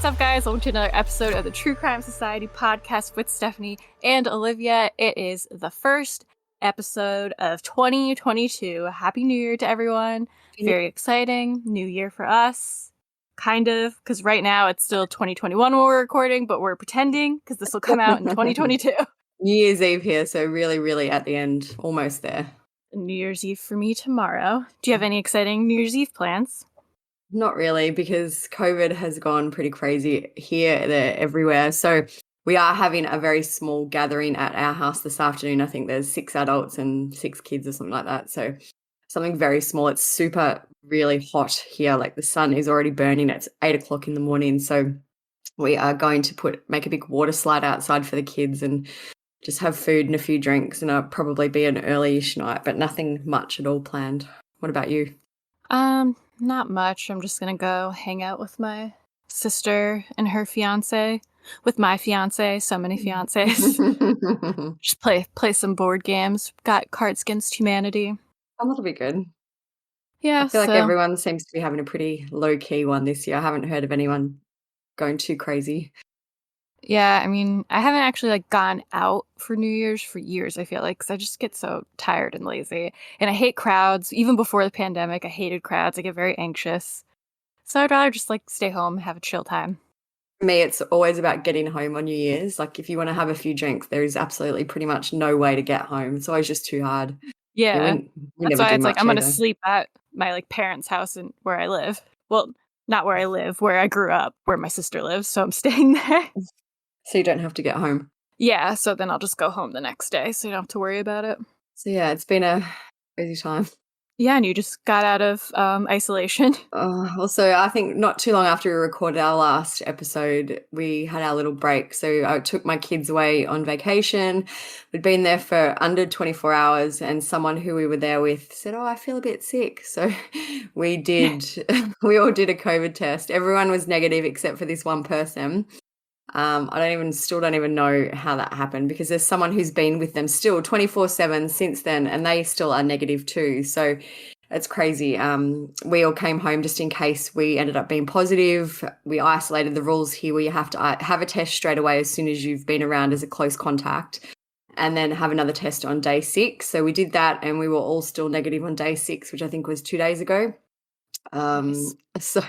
What's up, guys? Welcome to another episode of the True Crime Society podcast with Stephanie and Olivia. It is the first episode of 2022. Happy New Year to everyone. Very exciting. New year for us. Kind of, because right now it's still 2021 when we're recording, but we're pretending because this will come out in 2022. New Year's Eve here, so really at the end, almost there. New Year's Eve for me tomorrow. Do you have any exciting New Year's Eve plans? Not really, because COVID has gone pretty crazy here, there, everywhere. So we are having a very small gathering at our house this afternoon. I think there's 6 adults and 6 kids or something like that. So something very small. It's super really hot here. Like the sun is already burning. It's 8 o'clock in the morning. So we are going to make a big water slide outside for the kids and just have food and a few drinks, and it'll probably be an early-ish night, but nothing much at all planned. What about you? Not much. I'm just gonna go hang out with my sister and her fiance, with my fiance, so many fiancés. Just play some board games. Got Cards Against Humanity. Oh, that'll be good. Yeah, I feel like everyone seems to be having a pretty low-key one this year. I haven't heard of anyone going too crazy. Yeah, I mean, I haven't actually gone out for New Year's for years, I feel like, because I just get so tired and lazy. And I hate crowds. Even before the pandemic, I hated crowds. I get very anxious. So I'd rather just stay home and have a chill time. For me, it's always about getting home on New Year's. Like if you want to have a few drinks, there is absolutely pretty much no way to get home. It's always just too hard. Yeah, that's why it's I'm going to either. sleep at my parents' house and where I live. Well, not where I live, where I grew up, where my sister lives. So I'm staying there. So you don't have to get home. Yeah, so then I'll just go home the next day, so you don't have to worry about it. So yeah, it's been a crazy time. Yeah, and you just got out of isolation. Also, I think not too long after we recorded our last episode, we had our little break. So I took my kids away on vacation. We'd been there for under 24 hours, and someone who we were there with said, "Oh, I feel a bit sick." So we all did a COVID test. Everyone was negative except for this one person. I still don't even know how that happened, because there's someone who's been with them still 24/7 since then, and they still are negative too. So it's crazy. We all came home just in case we ended up being positive. We isolated. The rules here where you have to have a test straight away as soon as you've been around as a close contact, and then have another test on day 6. So we did that, and we were all still negative on day 6, which I think was 2 days ago. Nice. So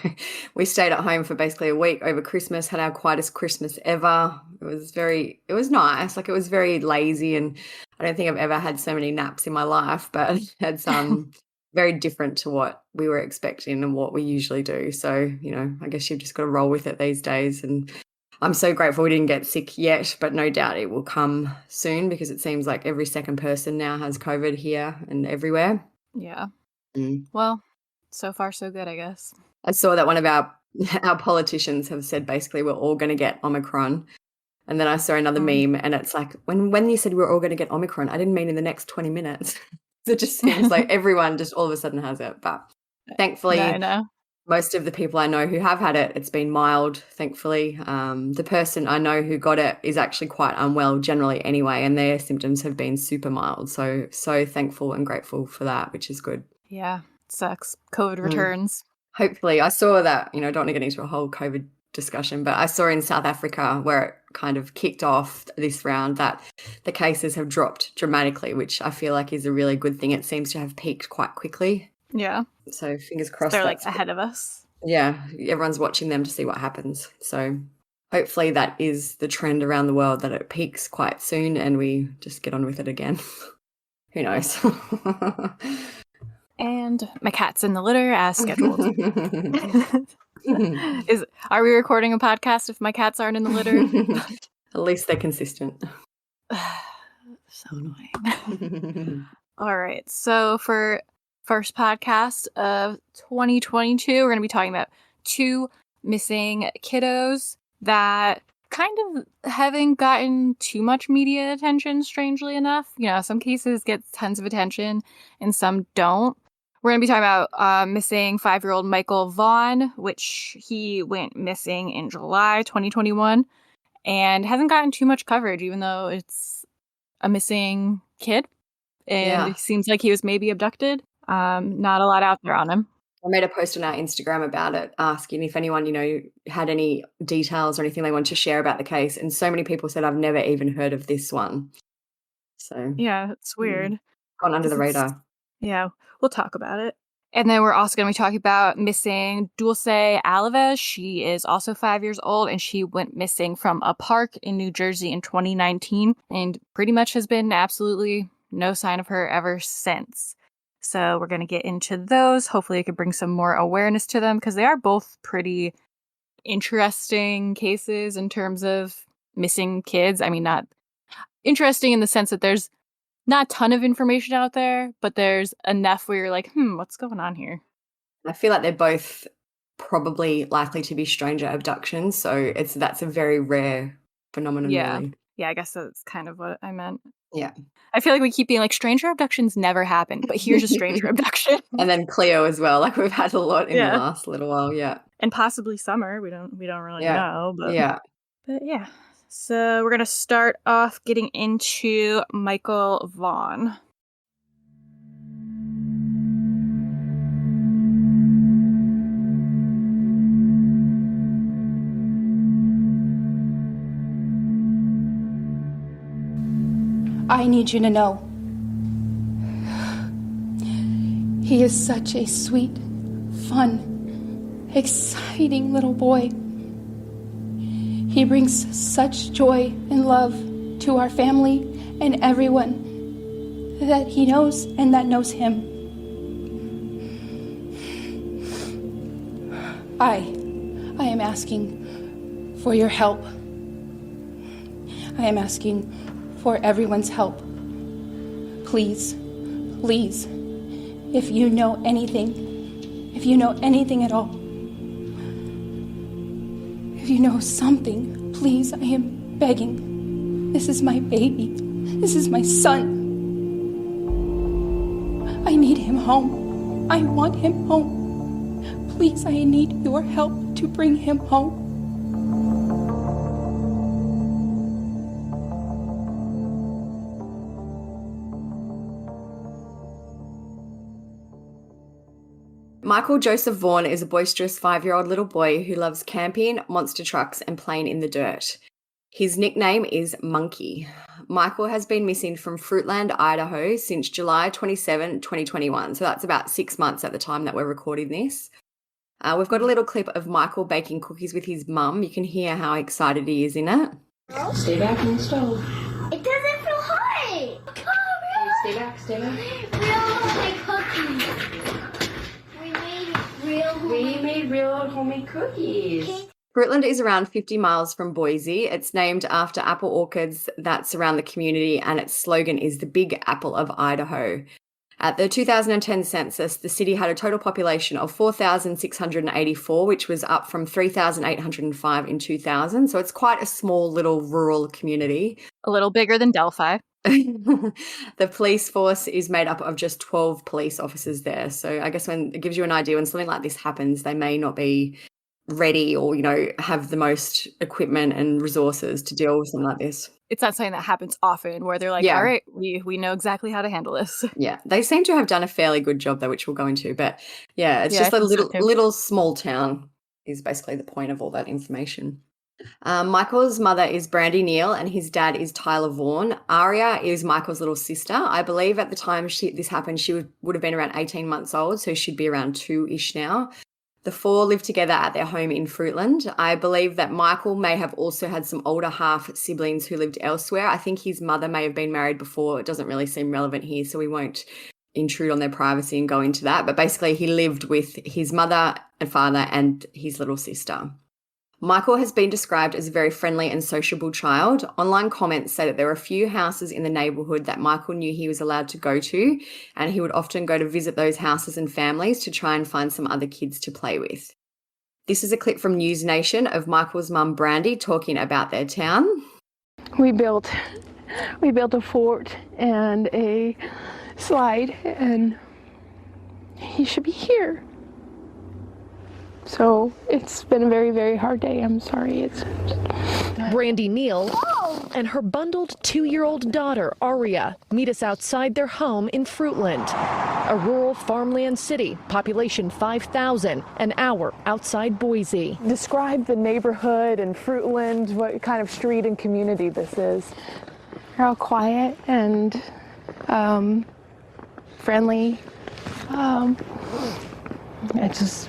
we stayed at home for basically a week over Christmas, had our quietest Christmas ever. It was nice. It was very lazy, and I don't think I've ever had so many naps in my life, but it's very different to what we were expecting and what we usually do. So, I guess you've just got to roll with it these days. And I'm so grateful we didn't get sick yet, but no doubt it will come soon, because it seems like every second person now has COVID here and everywhere. Yeah. Well, so far so good, I guess. I saw that one of our politicians have said basically we're all going to get Omicron. And then I saw another meme, and it's like, when you said we're all going to get Omicron, I didn't mean in the next 20 minutes. It just seems like everyone just all of a sudden has it. But thankfully, I know. Most of the people I know who have had it, it's been mild, thankfully. The person I know who got it is actually quite unwell generally anyway, and their symptoms have been super mild. So thankful and grateful for that, which is good. Yeah, sucks. COVID returns. Hopefully. I saw that, I don't want to get into a whole COVID discussion, but I saw in South Africa where it kind of kicked off this round that the cases have dropped dramatically, which I feel like is a really good thing. It seems to have peaked quite quickly. Yeah. So fingers crossed. They're ahead of us. Yeah. Everyone's watching them to see what happens. So hopefully that is the trend around the world, that it peaks quite soon and we just get on with it again. Who knows? And my cat's in the litter as scheduled. Are we recording a podcast if my cats aren't in the litter? At least they're consistent. So annoying. All right. So for first podcast of 2022, we're going to be talking about 2 missing kiddos that kind of haven't gotten too much media attention, strangely enough. Some cases get tons of attention and some don't. We're going to be talking about missing 5-year-old Michael Vaughan, which he went missing in July 2021 and hasn't gotten too much coverage, even though it's a missing kid. And It seems like he was maybe abducted. Not a lot out there on him. I made a post on our Instagram about it, asking if anyone, had any details or anything they want to share about the case, and so many people said, "I've never even heard of this one." So, Yeah, it's weird. gone under the 'Cause it's radar. yeah, we'll talk about it. And then we're also gonna be talking about missing Dulce Alavez. She is also 5 years old, and she went missing from a park in New Jersey in 2019 and pretty much has been absolutely no sign of her ever since. So we're gonna get into those. Hopefully it could bring some more awareness to them because they are both pretty interesting cases in terms of missing kids. I mean, not interesting in the sense that there's not a ton of information out there, but there's enough where you're like, what's going on here? I feel like they're both probably likely to be stranger abductions, so that's a very rare phenomenon, Yeah. really. Yeah, I guess that's kind of what I meant. Yeah. I feel like we keep being like, stranger abductions never happen, but here's a stranger abduction. And then Cleo as well, like, we've had a lot in the Yeah. last little while, yeah. And possibly summer. We don't really Yeah. know, Yeah. but yeah. So we're gonna start off getting into Michael Vaughan. I need you to know. He is such a sweet, fun, exciting little boy. He brings such joy and love to our family and everyone that he knows and that knows him. I am asking for your help. I am asking for everyone's help. Please, please, if you know anything at all, if you know something, please, I am begging. This is my baby. This is my son. I need him home. I want him home. Please, I need your help to bring him home. Michael Joseph Vaughan is a boisterous 5-year-old little boy who loves camping, monster trucks, and playing in the dirt. His nickname is Monkey. Michael has been missing from Fruitland, Idaho since July 27, 2021. So that's about 6 months at the time that we're recording this. We've got a little clip of Michael baking cookies with his mum. You can hear how excited he is in it. Stay back from the stove. It doesn't feel hot. Oh, Stay back, stay back. real homemade cookies. We made real homemade cookies. Fruitland is around 50 miles from Boise. It's named after apple orchards that surround the community, and its slogan is the Big Apple of Idaho. At the 2010 census, the city had a total population of 4,684, which was up from 3,805 in 2000. So it's quite a small little rural community. A little bigger than Delphi. The police force is made up of just 12 police officers there. So I guess when it gives you an idea when something like this happens, they may not be ready or, have the most equipment and resources to deal with something like this. It's not something that happens often where they're like, Yeah. all right, we know exactly how to handle this. Yeah, they seem to have done a fairly good job though, which we'll go into. But yeah, it's just I a think so too. little small town is basically the point of all that information. Michael's mother is Brandy Neal and his dad is Tyler Vaughan. Aria is Michael's little sister. I believe at the time this happened, she would have been around 18 months old, so she'd be around 2-ish now. The four lived together at their home in Fruitland. I believe that Michael may have also had some older half siblings who lived elsewhere. I think his mother may have been married before. It doesn't really seem relevant here, so we won't intrude on their privacy and go into that. But basically, he lived with his mother and father and his little sister. Michael has been described as a very friendly and sociable child. Online comments say that there were a few houses in the neighbourhood that Michael knew he was allowed to go to, and he would often go to visit those houses and families to try and find some other kids to play with. This is a clip from News Nation of Michael's mum, Brandy, talking about their town. We built a fort and a slide, and he should be here. So it's been a very, very hard day. I'm sorry. Brandy Neal and her bundled 2-year-old daughter, Aria, meet us outside their home in Fruitland. a rural farmland city, population 5,000, an hour outside Boise. Describe the neighborhood and Fruitland, what kind of street and community this is. They're all quiet and friendly. It's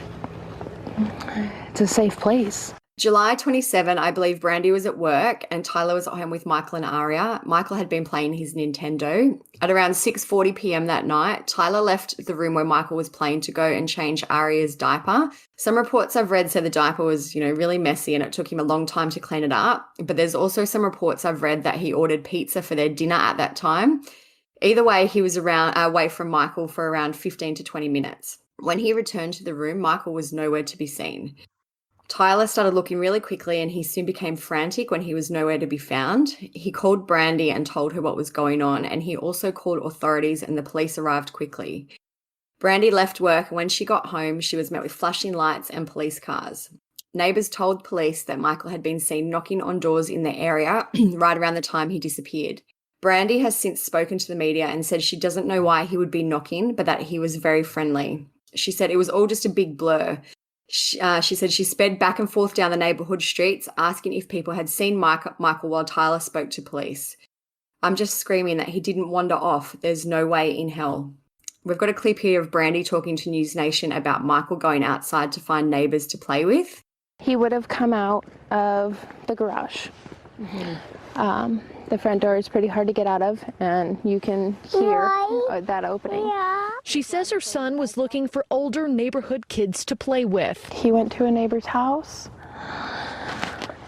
a safe place. July 27, I believe Brandy was at work and Tyler was at home with Michael and Aria. Michael had been playing his Nintendo. At around 6:40 p.m. that night, Tyler left the room where Michael was playing to go and change Aria's diaper. Some reports I've read said the diaper was, really messy and it took him a long time to clean it up. But there's also some reports I've read that he ordered pizza for their dinner at that time. Either way, he was away from Michael for around 15 to 20 minutes. When he returned to the room, Michael was nowhere to be seen. Tyler started looking really quickly and he soon became frantic when he was nowhere to be found. He called Brandy and told her what was going on, and he also called authorities and the police arrived quickly. Brandy left work, and when she got home, she was met with flashing lights and police cars. Neighbours told police that Michael had been seen knocking on doors in the area right around the time he disappeared. Brandy has since spoken to the media and said she doesn't know why he would be knocking, but that he was very friendly. She said it was all just a big blur. She said she sped back and forth down the neighbourhood streets, asking if people had seen Michael while Tyler spoke to police. I'm just screaming that he didn't wander off. There's no way in hell. We've got a clip here of Brandy talking to News Nation about Michael going outside to find neighbours to play with. He would have come out of the garage. Mm-hmm. The front door is pretty hard to get out of, and you can hear that opening. Yeah. She says her son was looking for older neighborhood kids to play with. He went to a neighbor's house.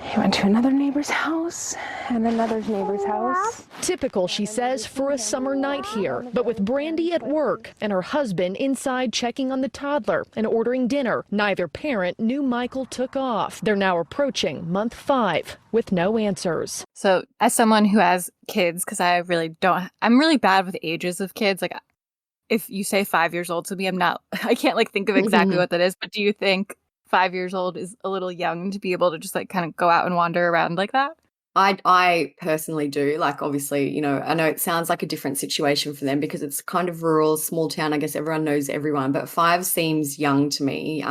He went to another neighbor's house and another neighbor's house. Typical, she says, for a summer night here, but with Brandy at work and her husband inside checking on the toddler and ordering dinner, neither parent knew Michael took off. They're now approaching month 5 with no answers. So as someone who has kids, because I'm really bad with ages of kids. Like if you say 5 years old to me, I can't think of exactly what that is, but do you think 5 years old is a little young to be able to just kind of go out and wander around like that? I personally do. Obviously, I know it sounds like a different situation for them because it's kind of rural, small town. I guess everyone knows everyone, but 5 seems young to me.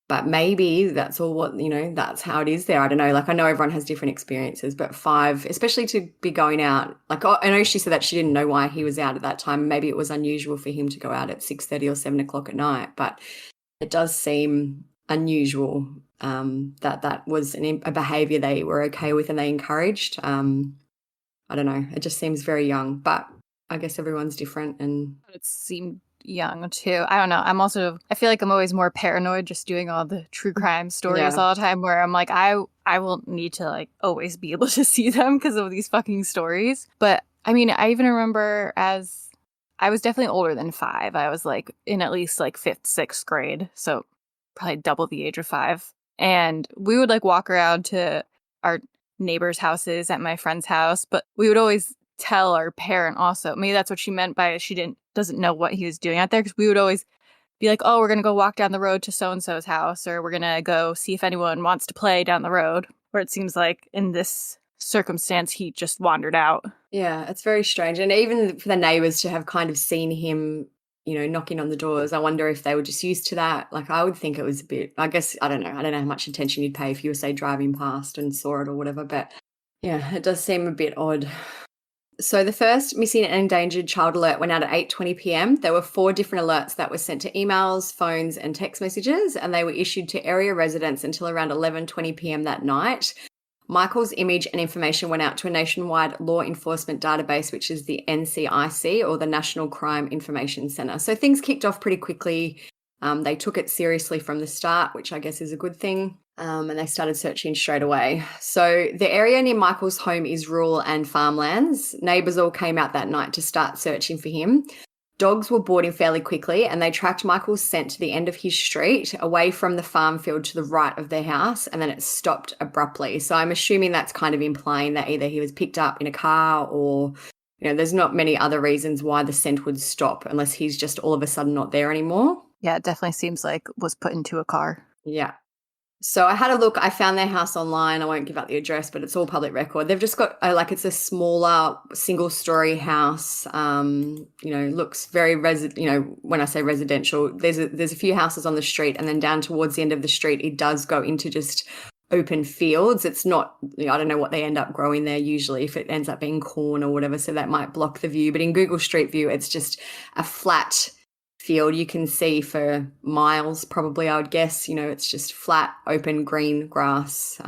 But maybe that's all that's how it is there. I don't know. I know everyone has different experiences, but 5, especially to be going out, I know she said that she didn't know why he was out at that time. Maybe it was unusual for him to go out at 6:30 or 7 o'clock at night, but it does seem unusual that was a behaviour they were okay with and they encouraged. I don't know. It just seems very young, but I guess everyone's different. And it seemed young too. I don't know. I feel like I'm always more paranoid just doing all the true crime stories all the time where I'm like, I will need to always be able to see them because of these fucking stories. But I mean, I even remember I was definitely older than 5. I was in at least 5th, 6th grade. So probably double the age of 5. And we would walk around to our neighbors' houses at my friend's house, but we would always tell our parent also. Maybe that's what she meant by she doesn't know what he was doing out there, because we would always be like, oh, we're going to go walk down the road to so-and-so's house, or we're going to go see if anyone wants to play down the road, where it seems like in this circumstance he just wandered out. Yeah, it's very strange. And even for the neighbours to have kind of seen him knocking on the doors, I wonder if they were just used to that. I would think it was a bit, I guess, I don't know how much attention you'd pay if you were, say, driving past and saw it or whatever, but yeah, it does seem a bit odd. So the first missing and endangered child alert went out at 8:20 p.m. There were 4 different alerts that were sent to emails, phones and text messages, and they were issued to area residents until around 11:20 p.m. that night. Michael's image and information went out to a nationwide law enforcement database, which is the NCIC, or the National Crime Information Centre. So things kicked off pretty quickly. They took it seriously from the start, which I guess is a good thing, and they started searching straight away. So the area near Michael's home is rural and farmlands. Neighbours all came out that night to start searching for him. Dogs were brought in fairly quickly, and they tracked Michael's scent to the end of his street, away from the farm field to the right of their house, and then it stopped abruptly. So I'm assuming that's kind of implying that either he was picked up in a car or, there's not many other reasons why the scent would stop unless he's just all of a sudden not there anymore. Yeah, it definitely seems like was put into a car. Yeah. So I had a look. I found their house online. I won't give out the address, but it's all public record. They've just got it's a smaller single-story house. Looks very when I say residential, there's a few houses on the street, and then down towards the end of the street, it does go into just open fields. It's not, I don't know what they end up growing there usually, if it ends up being corn or whatever, so that might block the view. But in Google Street View, it's just a flat field you can see for miles, probably, I would guess. It's just flat, open, green grass.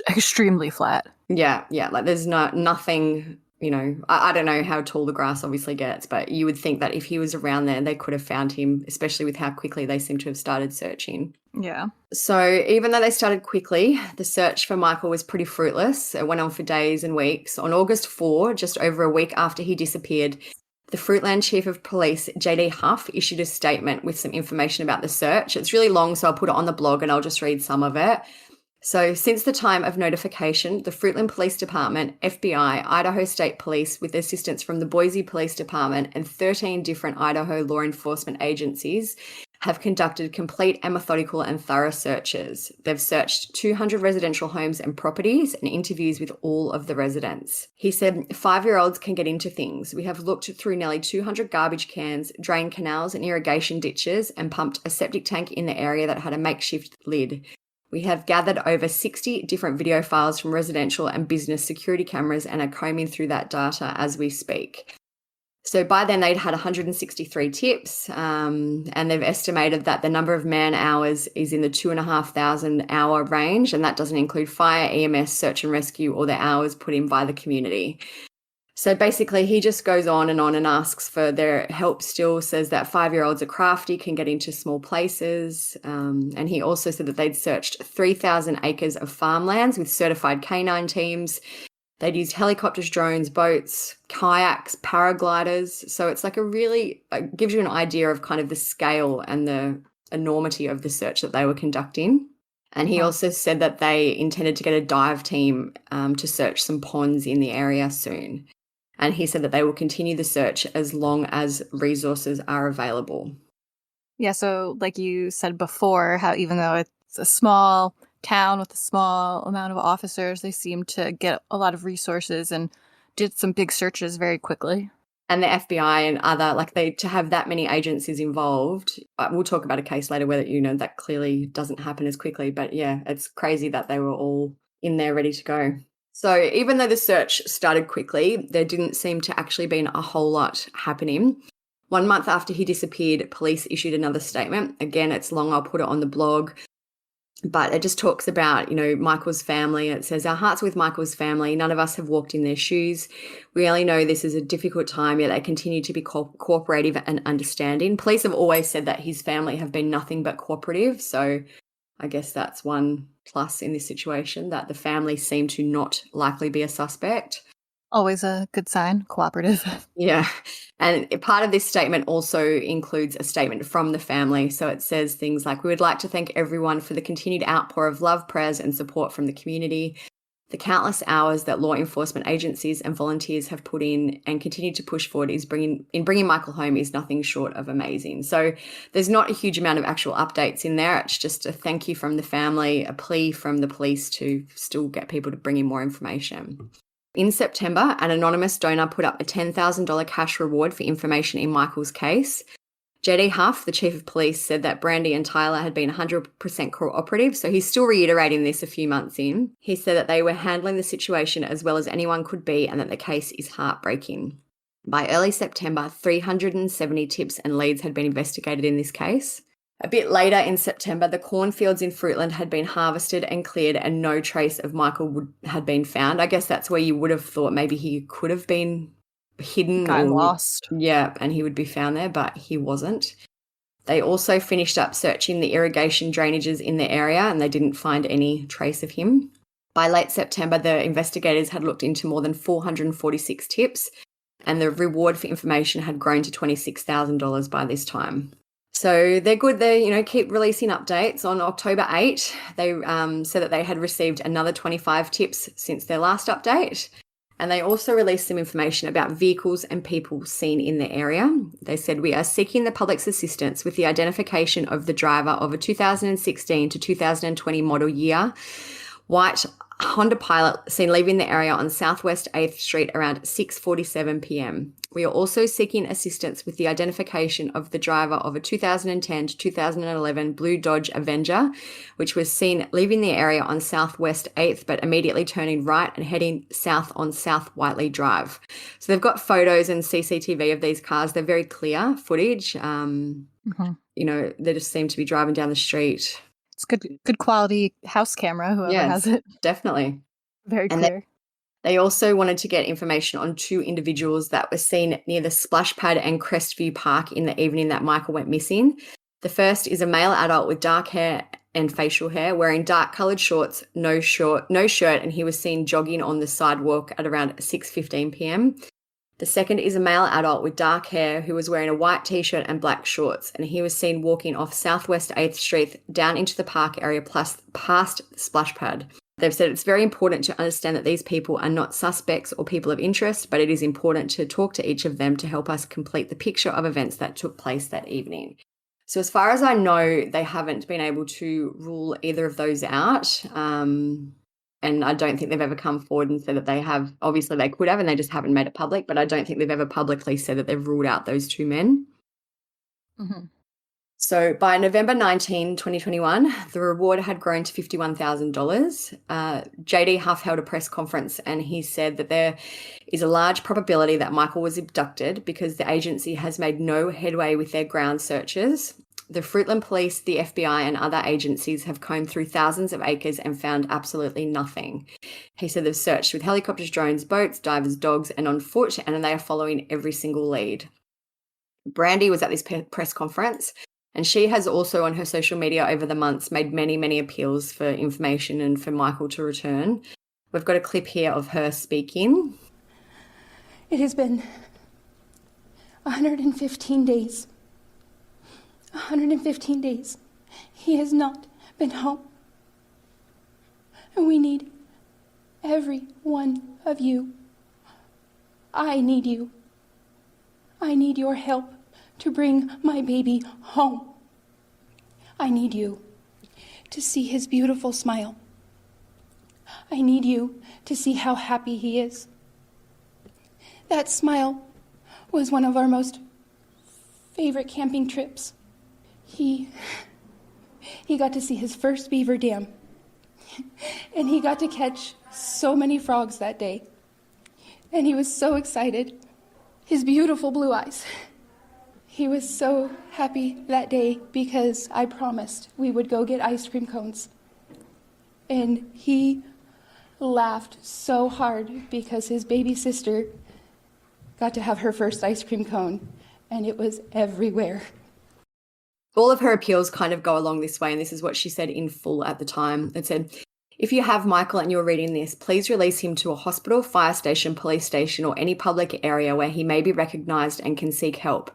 Extremely flat. Yeah, like there's nothing, I don't know how tall the grass obviously gets, but you would think that if he was around there, they could have found him, especially with how quickly they seem to have started searching. Yeah. So even though they started quickly, the search for Michael was pretty fruitless. It went on for days and weeks. On August 4, just over a week after he disappeared, the Fruitland Chief of Police, JD Huff, issued a statement with some information about the search. It's really long, so I'll put it on the blog and I'll just read some of it. So since the time of notification, the Fruitland Police Department, FBI, Idaho State Police, with assistance from the Boise Police Department and 13 different Idaho law enforcement agencies, have conducted complete and methodical and thorough searches. They've searched 200 residential homes and properties and interviews with all of the residents. He said, 5-year-olds can get into things. We have looked through nearly 200 garbage cans, drain canals and irrigation ditches, and pumped a septic tank in the area that had a makeshift lid. We have gathered over 60 different video files from residential and business security cameras and are combing through that data as we speak. So by then they'd had 163 tips, and they've estimated that the number of man hours is in the 2,500 hour range, and that doesn't include fire, EMS, search and rescue, or the hours put in by the community. So basically he just goes on and asks for their help still, says that 5-year-olds are crafty, can get into small places, and he also said that they'd searched 3,000 acres of farmlands with certified canine teams. They'd used helicopters, drones, boats, kayaks, paragliders. So it's like it gives you an idea of kind of the scale and the enormity of the search that they were conducting. And he also said that they intended to get a dive team to search some ponds in the area soon. And he said that they will continue the search as long as resources are available. Yeah, so like you said before, how even though it's a small town with a small amount of officers, they seem to get a lot of resources and did some big searches very quickly. And the FBI and other, to have that many agencies involved, we'll talk about a case later where, that clearly doesn't happen as quickly. But yeah, it's crazy that they were all in there ready to go. So even though the search started quickly, there didn't seem to actually been a whole lot happening. 1 month after he disappeared, police issued another statement. Again, it's long, I'll put it on the blog. But it just talks about, Michael's family. It says, our hearts are with Michael's family. None of us have walked in their shoes. We only know this is a difficult time, yet they continue to be cooperative and understanding. Police have always said that his family have been nothing but cooperative. So I guess that's one plus in this situation, that the family seem to not likely be a suspect. Always a good sign, cooperative. Yeah. And part of this statement also includes a statement from the family. So it says things like, we would like to thank everyone for the continued outpour of love, prayers, and support from the community. The countless hours that law enforcement agencies and volunteers have put in and continue to push forward bringing Michael home is nothing short of amazing. So there's not a huge amount of actual updates in there. It's just a thank you from the family, a plea from the police to still get people to bring in more information. In September, an anonymous donor put up a $10,000 cash reward for information in Michael's case. JD Huff, the chief of police, said that Brandy and Tyler had been 100% cooperative, so he's still reiterating this a few months in. He said that they were handling the situation as well as anyone could be and that the case is heartbreaking. By early September, 370 tips and leads had been investigated in this case. A bit later in September, the cornfields in Fruitland had been harvested and cleared and no trace of Michael had been found. I guess that's where you would have thought maybe he could have been hidden or lost. Yeah, and he would be found there, but he wasn't. They also finished up searching the irrigation drainages in the area and they didn't find any trace of him. By late September, the investigators had looked into more than 446 tips and the reward for information had grown to $26,000 by this time. So they're good. They, keep releasing updates. On October 8, they said that they had received another 25 tips since their last update. And they also released some information about vehicles and people seen in the area. They said, we are seeking the public's assistance with the identification of the driver of a 2016 to 2020 model year white Honda Pilot seen leaving the area on Southwest 8th Street around 6:47 p.m. We are also seeking assistance with the identification of the driver of a 2010 to 2011 blue Dodge Avenger, which was seen leaving the area on Southwest 8th, but immediately turning right and heading south on South Whiteley Drive. So they've got photos and CCTV of these cars. They're very clear footage. You know, they just seem to be driving down the street. It's good quality house camera, whoever has it. Definitely. Very clear. They also wanted to get information on 2 individuals that were seen near the splash pad and Crestview Park in the evening that Michael went missing. The first is a male adult with dark hair and facial hair, wearing dark coloured shorts, no shirt, and he was seen jogging on the sidewalk at around 6:15 p.m. The second is a male adult with dark hair who was wearing a white t-shirt and black shorts, and he was seen walking off Southwest 8th Street down into the park area past the splash pad. They've said it's very important to understand that these people are not suspects or people of interest, but it is important to talk to each of them to help us complete the picture of events that took place that evening. So as far as I know, they haven't been able to rule either of those out. And I don't think they've ever come forward and said that they have. Obviously, they could have, and they just haven't made it public. But I don't think they've ever publicly said that they've ruled out those 2 men. Mm-hmm. So by November 19, 2021, the reward had grown to $51,000. JD Huff held a press conference and he said that there is a large probability that Michael was abducted because the agency has made no headway with their ground searches. The Fruitland Police, the FBI and other agencies have combed through thousands of acres and found absolutely nothing. He said they've searched with helicopters, drones, boats, divers, dogs and on foot, and they are following every single lead. Brandy was at this press conference, and she has also on her social media over the months made many, many appeals for information and for Michael to return. We've got a clip here of her speaking. It has been 115 days. 115 days. He has not been home. And we need every one of you. I need you. I need your help to bring my baby home. I need you to see his beautiful smile. I need you to see how happy he is. That smile was one of our most favorite camping trips. He got to see his first beaver dam, and he got to catch so many frogs that day, and he was so excited. His beautiful blue eyes. He was so happy that day because I promised we would go get ice cream cones, and he laughed so hard because his baby sister got to have her first ice cream cone, and it was everywhere. All of her appeals kind of go along this way, and this is what she said in full at the time. It said, if you have Michael and you're reading this, please release him to a hospital, fire station, police station, or any public area where he may be recognised and can seek help.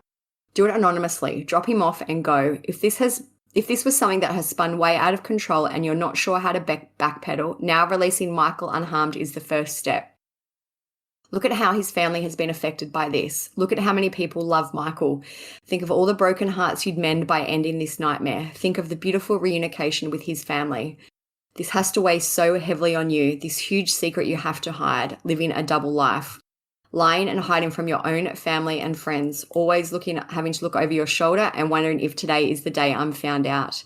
Do it anonymously. Drop him off and go. If this was something that has spun way out of control and you're not sure how to backpedal, now releasing Michael unharmed is the first step. Look at how his family has been affected by this. Look at how many people love Michael. Think of all the broken hearts you'd mend by ending this nightmare. Think of the beautiful reunification with his family. This has to weigh so heavily on you, this huge secret you have to hide, living a double life. Lying and hiding from your own family and friends, always having to look over your shoulder and wondering if today is the day I'm found out.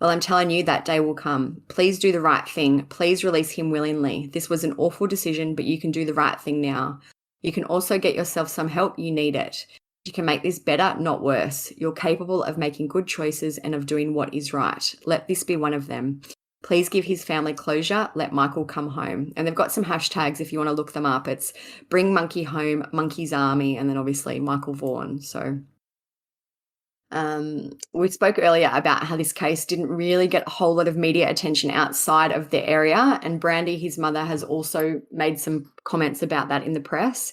Well, I'm telling you that day will come. Please do the right thing. Please release him willingly. This was an awful decision, but you can do the right thing now. You can also get yourself some help. You need it. You can make this better, not worse. You're capable of making good choices and of doing what is right. Let this be one of them. Please give his family closure. Let Michael come home. And they've got some hashtags if you want to look them up. It's Bring Monkey Home, Monkey's Army, and then obviously Michael Vaughan. So we spoke earlier about how this case didn't really get a whole lot of media attention outside of the area. And Brandy, his mother, has also made some comments about that in the press.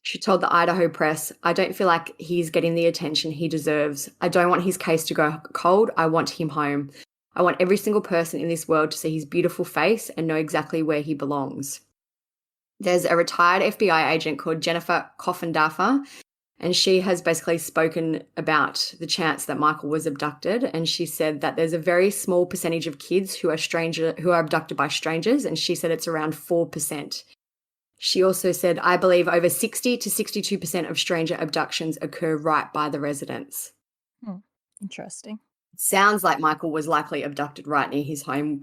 She told the Idaho Press, I don't feel like he's getting the attention he deserves. I don't want his case to go cold. I want him home. I want every single person in this world to see his beautiful face and know exactly where he belongs. There's a retired FBI agent called Jennifer Coffindaffer, and she has basically spoken about the chance that Michael was abducted. And she said that there's a very small percentage of kids who are abducted by strangers. And she said it's around 4%. She also said, I believe over 60 to 62% of stranger abductions occur right by the residence. Interesting. Sounds like Michael was likely abducted right near his home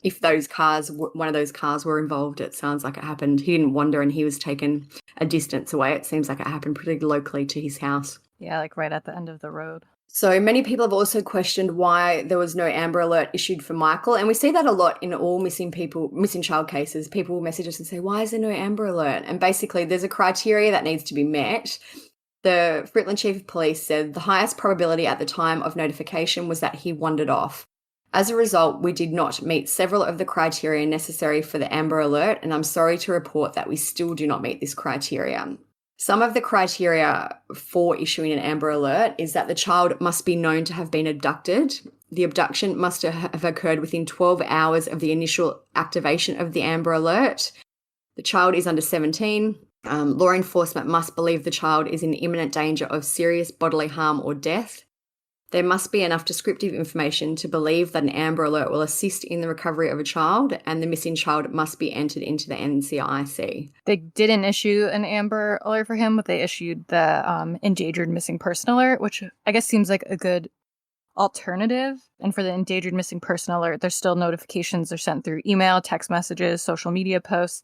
if one of those cars were involved. It sounds like it happened. He didn't wander and he was taken a distance away. It seems like it happened pretty locally to his house. Yeah, like right at the end of the road. So many people have also questioned why there was no Amber Alert issued for Michael. And we see that a lot in all missing child cases. People will message us and say, why is there no Amber Alert? And basically there's a criteria that needs to be met. The Fruitland Chief of Police said the highest probability at the time of notification was that he wandered off. As a result, we did not meet several of the criteria necessary for the Amber Alert, and I'm sorry to report that we still do not meet this criteria. Some of the criteria for issuing an Amber Alert is that the child must be known to have been abducted. The abduction must have occurred within 12 hours of the initial activation of the Amber Alert. The child is under 17. Law enforcement must believe the child is in imminent danger of serious bodily harm or death. There must be enough descriptive information to believe that an Amber Alert will assist in the recovery of a child, and the missing child must be entered into the NCIC. They didn't issue an Amber Alert for him, but they issued the Endangered Missing Person Alert, which I guess seems like a good alternative. And for the Endangered Missing Person Alert, there's still notifications are sent through email, text messages, social media posts,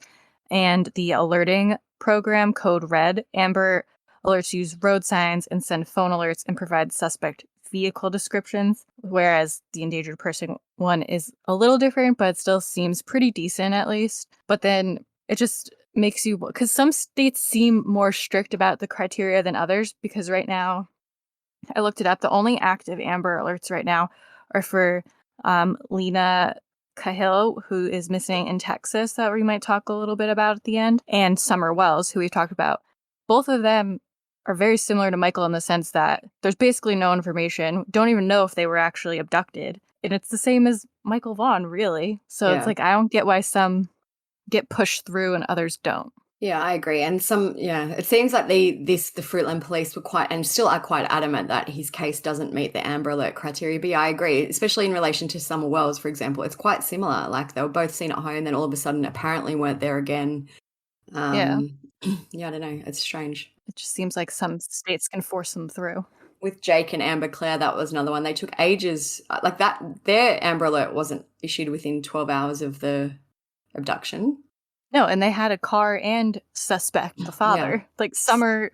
and the alerting program code red. Amber Alerts use road signs and send phone alerts and provide suspect vehicle descriptions, whereas the endangered person one is a little different, but it still seems pretty decent at least. But then it just makes you, because some states seem more strict about the criteria than others, because right now, I looked it up, the only active Amber Alerts right now are for Lena Cahill, who is missing in Texas, that we might talk a little bit about at the end, and Summer Wells, who we've talked about. Both of them are very similar to Michael in the sense that there's basically no information. Don't even know if they were actually abducted. And it's the same as Michael Vaughan, really. So It's like, I don't get why some get pushed through and others don't. Yeah, I agree. And it seems like the Fruitland police were still are quite adamant that his case doesn't meet the Amber Alert criteria. But yeah, I agree, especially in relation to Summer Wells, for example. It's quite similar. Like they were both seen at home, then all of a sudden apparently weren't there again. Yeah, I don't know. It's strange. It just seems like some states can force them through. With Jake and Amber Claire, that was another one. They took ages. Like that, their Amber Alert wasn't issued within 12 hours of the abduction. No, and they had a car and suspect, the father. Yeah. Like Summer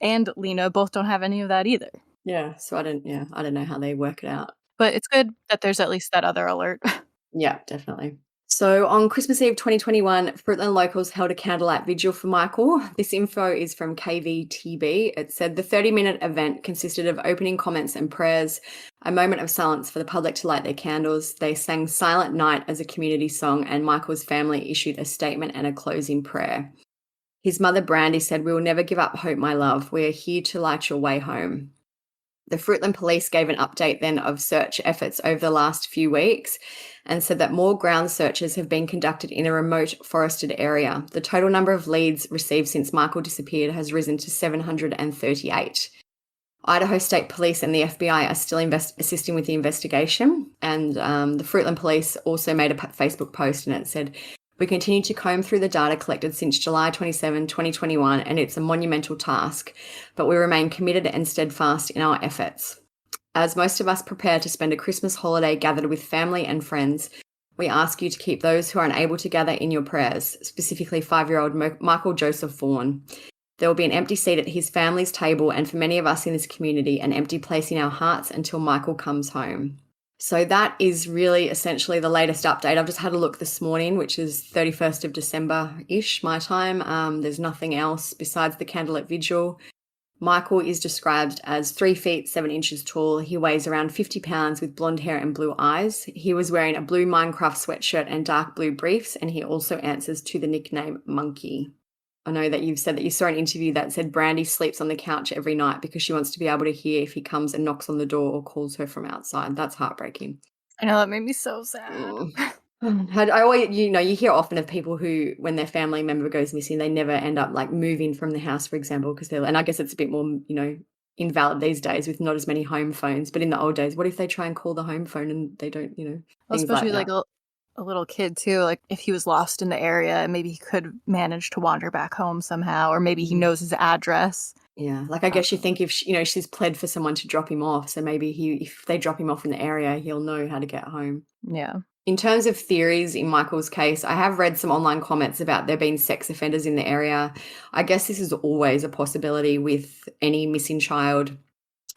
and Lena both don't have any of that either. Yeah, so I don't know how they work it out. But it's good that there's at least that other alert. Yeah, definitely. So on Christmas Eve 2021, Fruitland locals held a candlelight vigil for Michael. This info is from KVTB. It said the 30-minute event consisted of opening comments and prayers, a moment of silence for the public to light their candles. They sang Silent Night as a community song, and Michael's family issued a statement and a closing prayer. His mother, Brandy, said, "We will never give up hope, my love. We are here to light your way home." The Fruitland police gave an update then of search efforts over the last few weeks and said that more ground searches have been conducted in a remote forested area. The total number of leads received since Michael disappeared has risen to 738. Idaho State Police and the FBI are still assisting with the investigation, and the Fruitland police also made a Facebook post and it said, "We continue to comb through the data collected since July 27, 2021, and it's a monumental task, but we remain committed and steadfast in our efforts. As most of us prepare to spend a Christmas holiday gathered with family and friends, we ask you to keep those who are unable to gather in your prayers, specifically 5-year-old Michael Joseph Vaughan. There will be an empty seat at his family's table, and for many of us in this community, an empty place in our hearts until Michael comes home." So that is really essentially the latest update. I've just had a look this morning, which is 31st of December-ish, my time. There's nothing else besides the candlelit vigil. Michael is described as 3 feet 7 inches tall. He weighs around 50 pounds with blonde hair and blue eyes. He was wearing a blue Minecraft sweatshirt and dark blue briefs, and he also answers to the nickname Monkey. I know that you've said that you saw an interview that said Brandy sleeps on the couch every night because she wants to be able to hear if he comes and knocks on the door or calls her from outside. That's heartbreaking. I know, that made me so sad. I always, you hear often of people who, when their family member goes missing, they never end up like moving from the house, for example, because and I guess it's a bit more, invalid these days with not as many home phones. But in the old days, what if they try and call the home phone and they don't, Well, things especially like like that. a little kid too. Like if he was lost in the area, maybe he could manage to wander back home somehow, or maybe he knows his address. Yeah, like I guess you think if she's pled for someone to drop him off, so maybe if they drop him off in the area, he'll know how to get home. Yeah. In terms of theories in Michael's case, I have read some online comments about there being sex offenders in the area. I guess this is always a possibility with any missing child.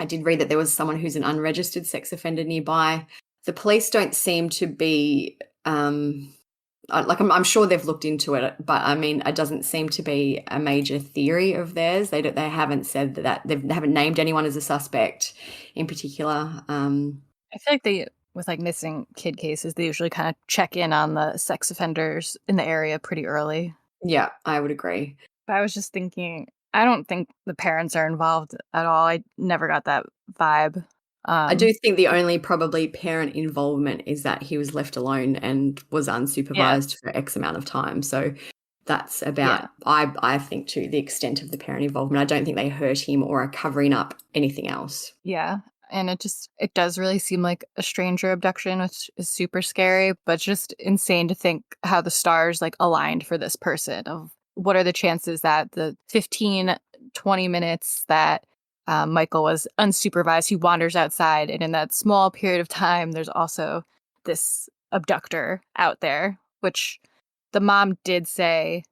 I did read that there was someone who's an unregistered sex offender nearby. The police don't seem to be I'm sure they've looked into it, but I mean, it doesn't seem to be a major theory of theirs. They haven't said that they haven't named anyone as a suspect in particular. I feel like with like missing kid cases, they usually kind of check in on the sex offenders in the area pretty early. Yeah, I would agree. But I was just thinking, I don't think the parents are involved at all. I never got that vibe. I do think the only probably parent involvement is that he was left alone and was unsupervised for X amount of time. So that's about, I think, to the extent of the parent involvement. I don't think they hurt him or are covering up anything else. Yeah. And it does really seem like a stranger abduction, which is super scary, but it's just insane to think how the stars like aligned for this person. Of what are the chances that the 15, 20 minutes that Michael was unsupervised, he wanders outside, and in that small period of time, there's also this abductor out there, which the mom did say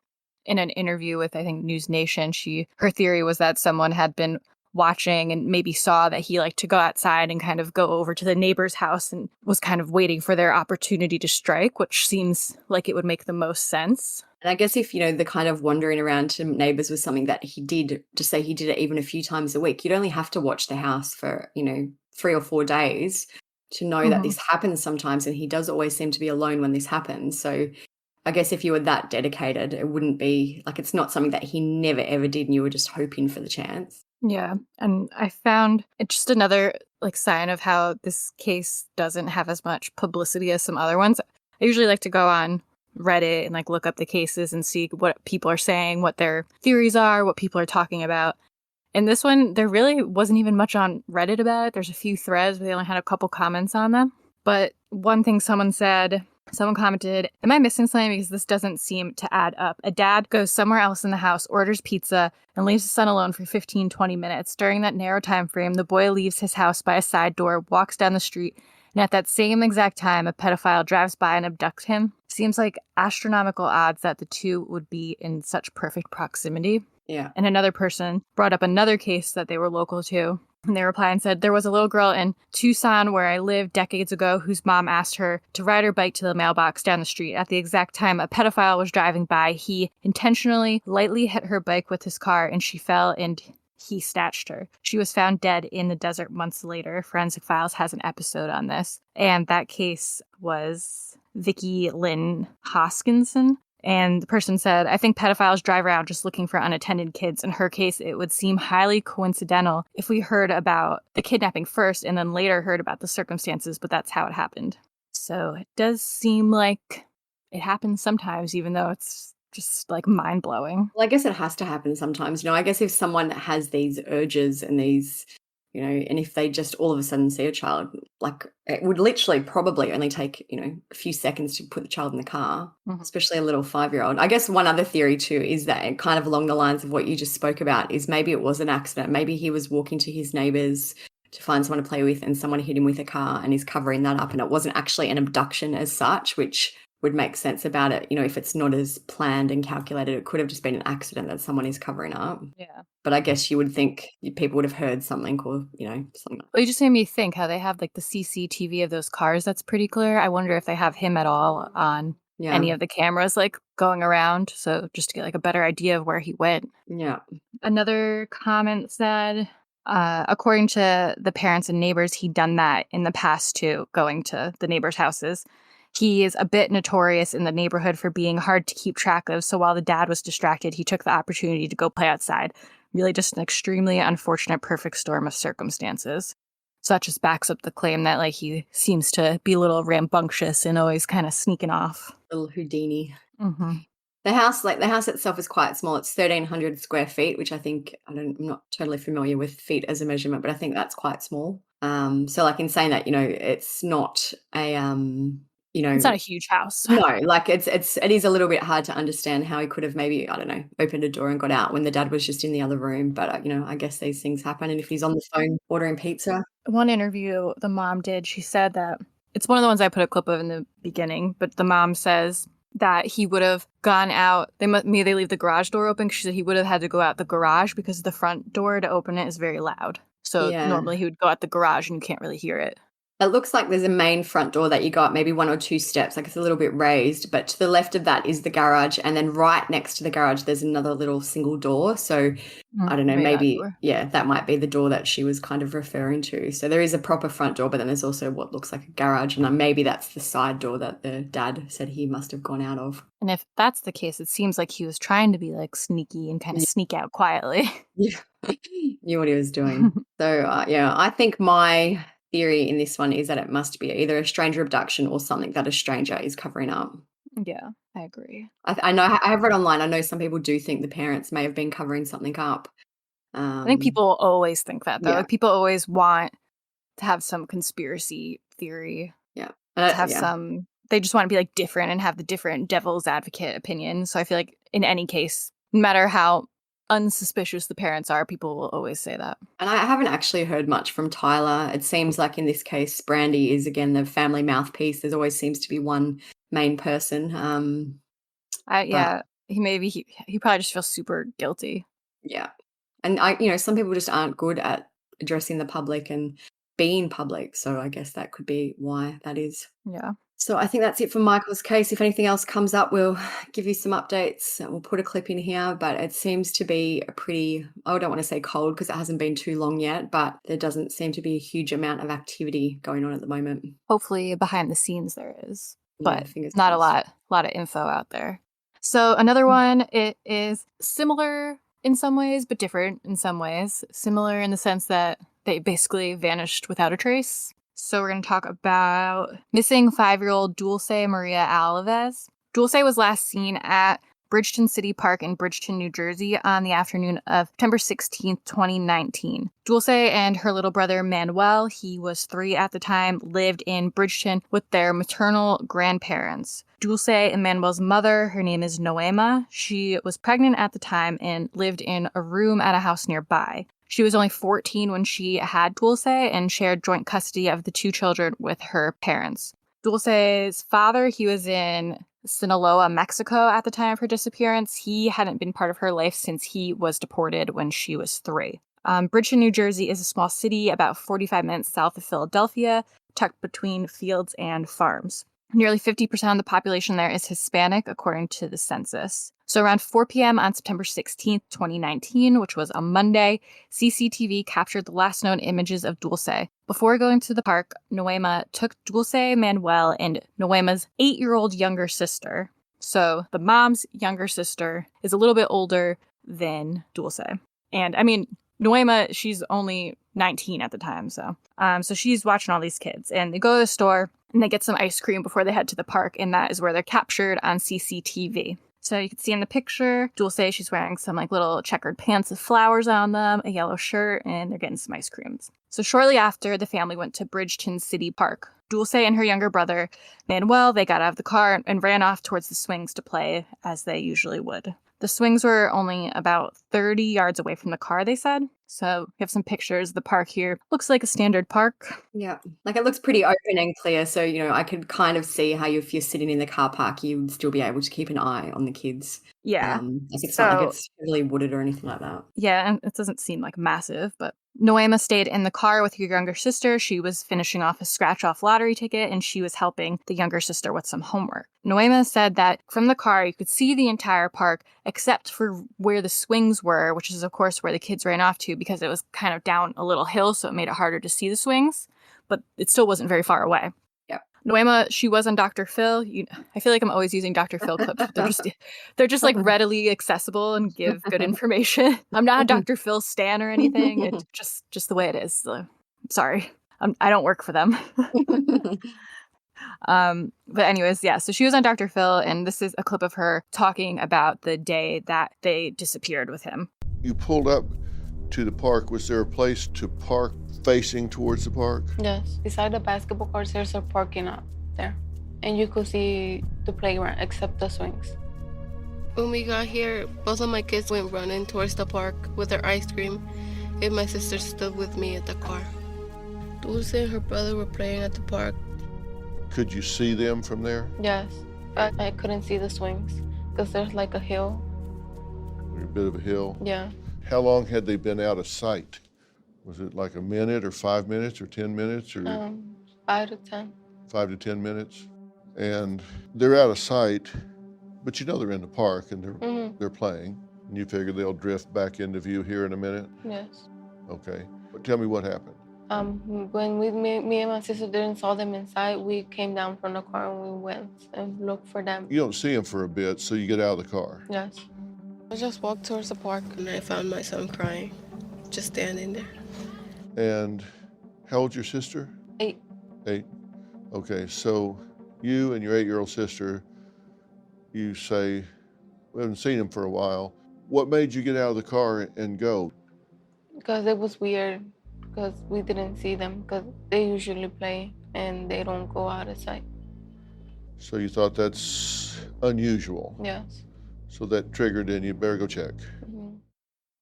in an interview with, I think, News Nation. Her theory was that someone had been watching and maybe saw that he liked to go outside and kind of go over to the neighbor's house and was kind of waiting for their opportunity to strike, which seems like it would make the most sense. And I guess if, the kind of wandering around to neighbours was something that he did, just say he did it even a few times a week, you'd only have to watch the house for, 3 or 4 days to know that this happens sometimes, and he does always seem to be alone when this happens. So I guess if you were that dedicated, it wouldn't be, like, it's not something that he never ever did and you were just hoping for the chance. Yeah, and I found it just another like sign of how this case doesn't have as much publicity as some other ones. I usually like to go on Reddit and like look up the cases and see what people are saying, what their theories are, what people are talking about. And this one, there really wasn't even much on Reddit about it. There's a few threads, but they only had a couple comments on them. But one thing someone commented, "Am I missing something? Because this doesn't seem to add up. A dad goes somewhere else in the house, orders pizza, and leaves his son alone for 15, 20 minutes. During that narrow time frame, the boy leaves his house by a side door, walks down the street, and at that same exact time, a pedophile drives by and abducts him. Seems like astronomical odds that the two would be in such perfect proximity." Yeah. And another person brought up another case that they were local to. And they replied and said, "There was a little girl in Tucson where I lived decades ago whose mom asked her to ride her bike to the mailbox down the street. At the exact time a pedophile was driving by, he intentionally lightly hit her bike with his car and she fell and he snatched her. She was found dead in the desert months later." Forensic Files has an episode on this. And that case was Vicki Lynn Hoskinson. And the person said, "I think pedophiles drive around just looking for unattended kids. In her case, it would seem highly coincidental if we heard about the kidnapping first and then later heard about the circumstances, but that's how it happened." So it does seem like it happens sometimes, even though it's just like mind-blowing. Well, I guess it has to happen sometimes. I guess if someone has these urges and these, and if they just all of a sudden see a child, like it would literally probably only take, a few seconds to put the child in the car, especially a little 5-year-old. I guess one other theory too is that kind of along the lines of what you just spoke about is maybe it was an accident. Maybe he was walking to his neighbours to find someone to play with and someone hit him with a car and he's covering that up, and it wasn't actually an abduction as such, which would make sense about it. If it's not as planned and calculated, it could have just been an accident that someone is covering up. Yeah. But I guess you would think people would have heard something or, something. Well, you just made me think how they have like the CCTV of those cars. That's pretty clear. I wonder if they have him at all on any of the cameras like going around. So just to get like a better idea of where he went. Yeah. Another comment said, according to the parents and neighbors, he'd done that in the past too, going to the neighbors' houses. He is a bit notorious in the neighborhood for being hard to keep track of, so while the dad was distracted, he took the opportunity to go play outside. Really just an extremely unfortunate perfect storm of circumstances. So that just backs up the claim that like he seems to be a little rambunctious and always kind of sneaking off. Little Houdini. Mm-hmm. The house itself is quite small. It's 1,300 square feet, which I'm not totally familiar with feet as a measurement, but I think that's quite small. So like in saying that, it's not a, It's not a huge house. no, like it is a little bit hard to understand how he could have maybe, I don't know, opened a door and got out when the dad was just in the other room. But, I guess these things happen. And if he's on the phone ordering pizza. One interview the mom did, she said that it's one of the ones I put a clip of in the beginning, but the mom says that he would have gone out. They leave the garage door open. She said he would have had to go out the garage because the front door to open it is very loud. So normally he would go out the garage and you can't really hear it. It looks like there's a main front door that you got maybe 1 or 2 steps, like it's a little bit raised, but to the left of that is the garage, and then right next to the garage there's another little single door. So I don't know, maybe that might be the door that she was kind of referring to. So there is a proper front door, but then there's also what looks like a garage, and maybe that's the side door that the dad said he must have gone out of. And if that's the case, it seems like he was trying to be like sneaky and kind of sneak out quietly. Yeah, knew what he was doing. So I think my theory in this one is that it must be either a stranger abduction or something that a stranger is covering up. Yeah, I agree. I know, I have read online, I know some people do think the parents may have been covering something up. I think people always think that, though. Yeah. Like, people always want to have some conspiracy theory. Yeah. To have some, they just want to be like different and have the different devil's advocate opinion. So I feel like in any case, no matter how unsuspicious the parents are, people will always say that. And I haven't actually heard much from Tyler. It seems like in this case, Brandy is again the family mouthpiece. There always seems to be one main person. He probably just feels super guilty. Yeah. And some people just aren't good at addressing the public and being public. So I guess that could be why that is. Yeah. So I think that's it for Michael's case. If anything else comes up, we'll give you some updates. We'll put a clip in here, but it seems to be a pretty, I don't want to say cold because it hasn't been too long yet, but there doesn't seem to be a huge amount of activity going on at the moment. Hopefully behind the scenes there is, but fingers not a crossed. lot of info out there. So another one, it is similar in some ways, but different in some ways. Similar in the sense that they basically vanished without a trace. So we're going to talk about missing 5-year-old Dulce Maria Alavez. Dulce was last seen at Bridgeton City Park in Bridgeton, New Jersey on the afternoon of September 16th, 2019. Dulce and her little brother Manuel, he was 3 at the time, lived in Bridgeton with their maternal grandparents. Dulce and Manuel's mother, her name is Noema. She was pregnant at the time and lived in a room at a house nearby. She was only 14 when she had Dulce and shared joint custody of the 2 children with her parents. Dulce's father, he was in Sinaloa, Mexico at the time of her disappearance. He hadn't been part of her life since he was deported when she was 3. Bridgeton, New Jersey is a small city about 45 minutes south of Philadelphia, tucked between fields and farms. Nearly 50% of the population there is Hispanic, according to the census. So around 4 p.m. on September 16th, 2019, which was a Monday, CCTV captured the last known images of Dulce. Before going to the park, Noema took Dulce, Manuel, and Noema's 8-year-old younger sister. So the mom's younger sister is a little bit older than Dulce. And I mean, Noema, she's only 19 at the time, so she's watching all these kids. And they go to the store and they get some ice cream before they head to the park, and that is where they're captured on CCTV. So you can see in the picture, Dulce, she's wearing some like little checkered pants with flowers on them, a yellow shirt, and they're getting some ice creams. So shortly after, the family went to Bridgeton City Park. Dulce and her younger brother, Manuel, they got out of the car and ran off towards the swings to play as they usually would. The swings were only about 30 yards away from the car, they said. So we have some pictures of the park here. Looks like a standard park. Yeah, like it looks pretty open and clear. So, I could kind of see how if you're sitting in the car park, you would still be able to keep an eye on the kids. Yeah. It's not like it's really wooded or anything like that. Yeah, and it doesn't seem like massive, but Noema stayed in the car with her younger sister. She was finishing off a scratch-off lottery ticket, and she was helping the younger sister with some homework. Noema said that from the car, you could see the entire park except for where the swings were, which is, of course, where the kids ran off to because it was kind of down a little hill, so it made it harder to see the swings, but it still wasn't very far away. Noema, she was on Dr. Phil. I feel like I'm always using Dr. Phil clips. They're just like readily accessible and give good information. I'm not a Dr. Phil stan or anything. It's just the way it is. Sorry. I don't work for them. But anyways, yeah, so she was on Dr. Phil, and this is a clip of her talking about the day that they disappeared with him. You pulled up to the park. Was there a place to park facing towards the park? Yes. Beside the basketball courts, there's a parking lot there. And you could see the playground except the swings. When we got here, both of my kids went running towards the park with their ice cream, and my sister stood with me at the car. Dulce and her brother were playing at the park. Could you see them from there? Yes, but I couldn't see the swings because there's like a hill. A bit of a hill? Yeah. How long had they been out of sight? Was it like a minute or 5 minutes or 10 minutes or 5 to 10. 5 to 10 minutes? And they're out of sight, but you know they're in the park and they're playing. And you figure they'll drift back into view here in a minute? Yes. Okay. But tell me what happened. When me and my sister didn't saw them inside, we came down from the car and we went and looked for them. You don't see them for a bit, so you get out of the car. Yes. I just walked towards the park and I found my son crying, just standing there. And how old's your sister? 8. 8. Okay, so you and your 8-year-old sister, you say, we haven't seen him for a while. What made you get out of the car and go? Because it was weird, because we didn't see them, because they usually play and they don't go out of sight. So you thought that's unusual? Yes. So that triggered in, you better go check.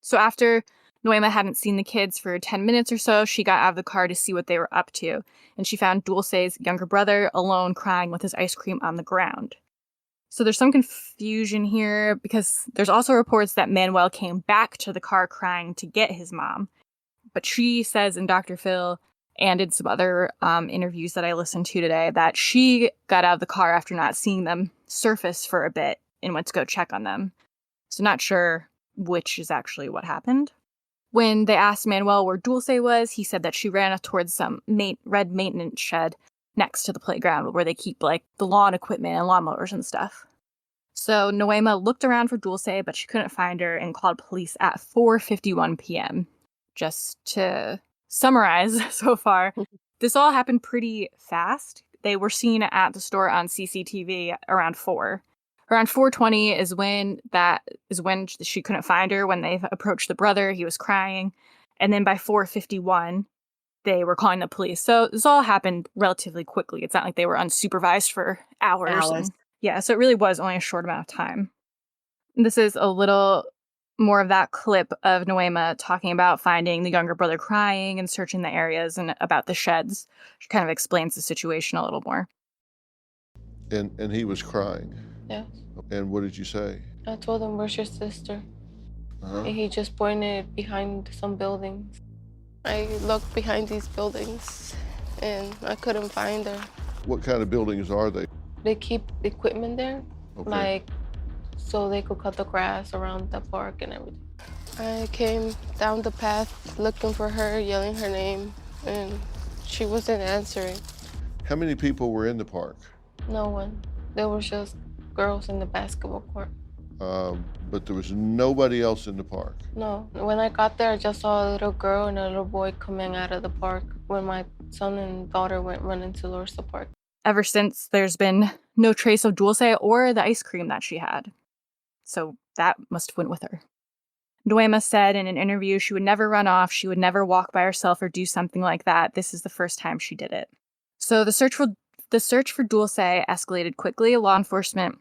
So after Noema hadn't seen the kids for 10 minutes or so, she got out of the car to see what they were up to. And she found Dulce's younger brother alone crying with his ice cream on the ground. So there's some confusion here because there's also reports that Manuel came back to the car crying to get his mom. But she says in Dr. Phil and in some other interviews that I listened to today that she got out of the car after not seeing them surface for a bit and went to go check on them. So not sure which is actually what happened. When they asked Manuel where Dulce was, he said that she ran towards some red maintenance shed next to the playground where they keep like the lawn equipment and lawnmowers and stuff. So Noema looked around for Dulce, but she couldn't find her and called police at 4:51 p.m. Just to summarize so far, this all happened pretty fast. They were seen at the store on CCTV around 4. Around 4:20 is when she couldn't find her. When they approached the brother, he was crying. And then by 4:51, they were calling the police. So this all happened relatively quickly. It's not like they were unsupervised for hours. Yeah, so it really was only a short amount of time. And this is a little more of that clip of Noema talking about finding the younger brother crying and searching the areas and about the sheds. She kind of explains the situation a little more. And he was crying? Yes. And what did you say? I told him, where's your sister? And he just pointed behind some buildings. I looked behind these buildings and I couldn't find her. What kind of buildings are they? They keep equipment there, like so they could cut the grass around the park and everything. I came down the path looking for her, yelling her name, and she wasn't answering. How many people were in the park? No one. There was just girls in the basketball court. But there was nobody else in the park? No. When I got there, I just saw a little girl and a little boy coming out of the park when my son and daughter went running towards the park. Ever since, there's been no trace of Dulce or the ice cream that she had. So that must have went with her. Noema said in an interview she would never run off, she would never walk by herself or do something like that. This is the first time she did it. So the search for Dulce escalated quickly. Law enforcement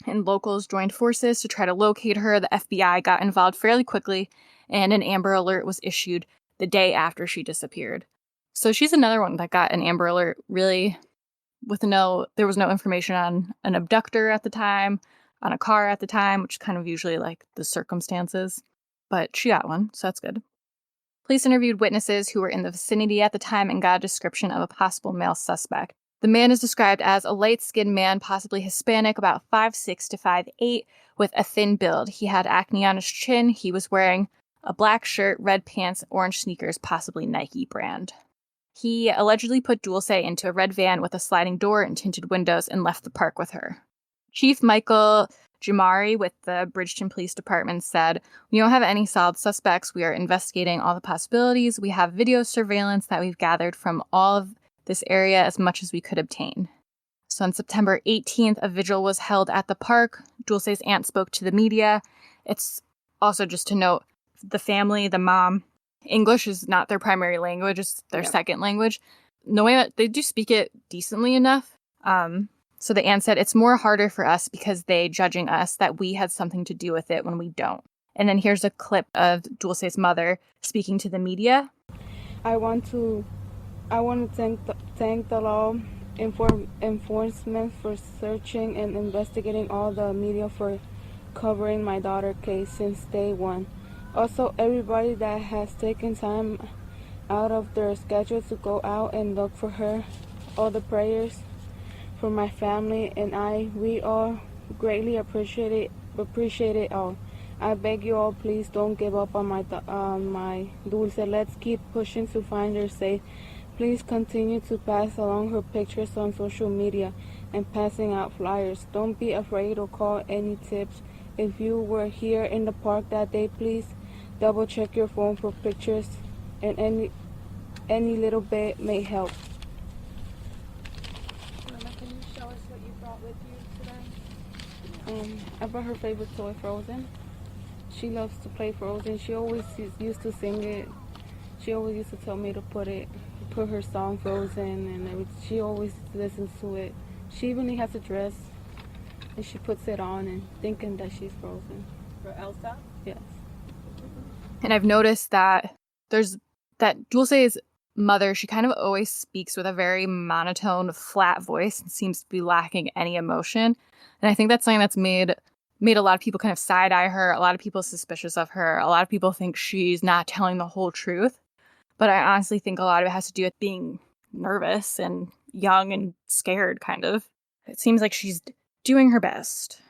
and locals joined forces to try to locate her. The FBI got involved fairly quickly, and an Amber Alert was issued the day after she disappeared. So she's another one that got an Amber Alert really there was no information on an abductor at the time, on a car at the time, which is kind of usually like the circumstances. But she got one, so that's good. Police interviewed witnesses who were in the vicinity at the time and got a description of a possible male suspect. The man is described as a light-skinned man, possibly Hispanic, about 5'6" to 5'8", with a thin build. He had acne on his chin. He was wearing a black shirt, red pants, orange sneakers, possibly Nike brand. He allegedly put Dulce into a red van with a sliding door and tinted windows and left the park with her. Chief Michael Jamari with the Bridgeton Police Department said, "We don't have any solid suspects. We are investigating all the possibilities. We have video surveillance that we've gathered from all of this area as much as we could obtain." So on September 18th, a vigil was held at the park. Dulce's aunt spoke to the media. It's also just to note, the family, the mom, English is not their primary language, it's their second language. No way that they do speak it decently enough. So the aunt said, "It's more harder for us because they judging us that we had something to do with it when we don't." And then here's a clip of Dulce's mother speaking to the media. I want to thank the law enforcement for searching and investigating all the media for covering my daughter's case since day one. Also, everybody that has taken time out of their schedule to go out and look for her. All the prayers for my family and we all greatly appreciate it all. I beg you all, please don't give up on my Dulce. Let's keep pushing to find her safe. Please continue to pass along her pictures on social media and passing out flyers. Don't be afraid to call any tips. If you were here in the park that day, please double check your phone for pictures, and any little bit may help. Mama, can you show us what you brought with you today? I brought her favorite toy, Frozen. She loves to play Frozen. She always used to sing it. She always used to tell me to put her song Frozen, and everything. She always listens to it. She even has a dress, and she puts it on and thinking that she's Frozen. For Elsa? Yes. And I've noticed that there's that Dulce's mother, she kind of always speaks with a very monotone, flat voice and seems to be lacking any emotion. And I think that's something that's made a lot of people kind of side-eye her. A lot of people suspicious of her. A lot of people think she's not telling the whole truth. But I honestly think a lot of it has to do with being nervous and young and scared, kind of. It seems like she's doing her best.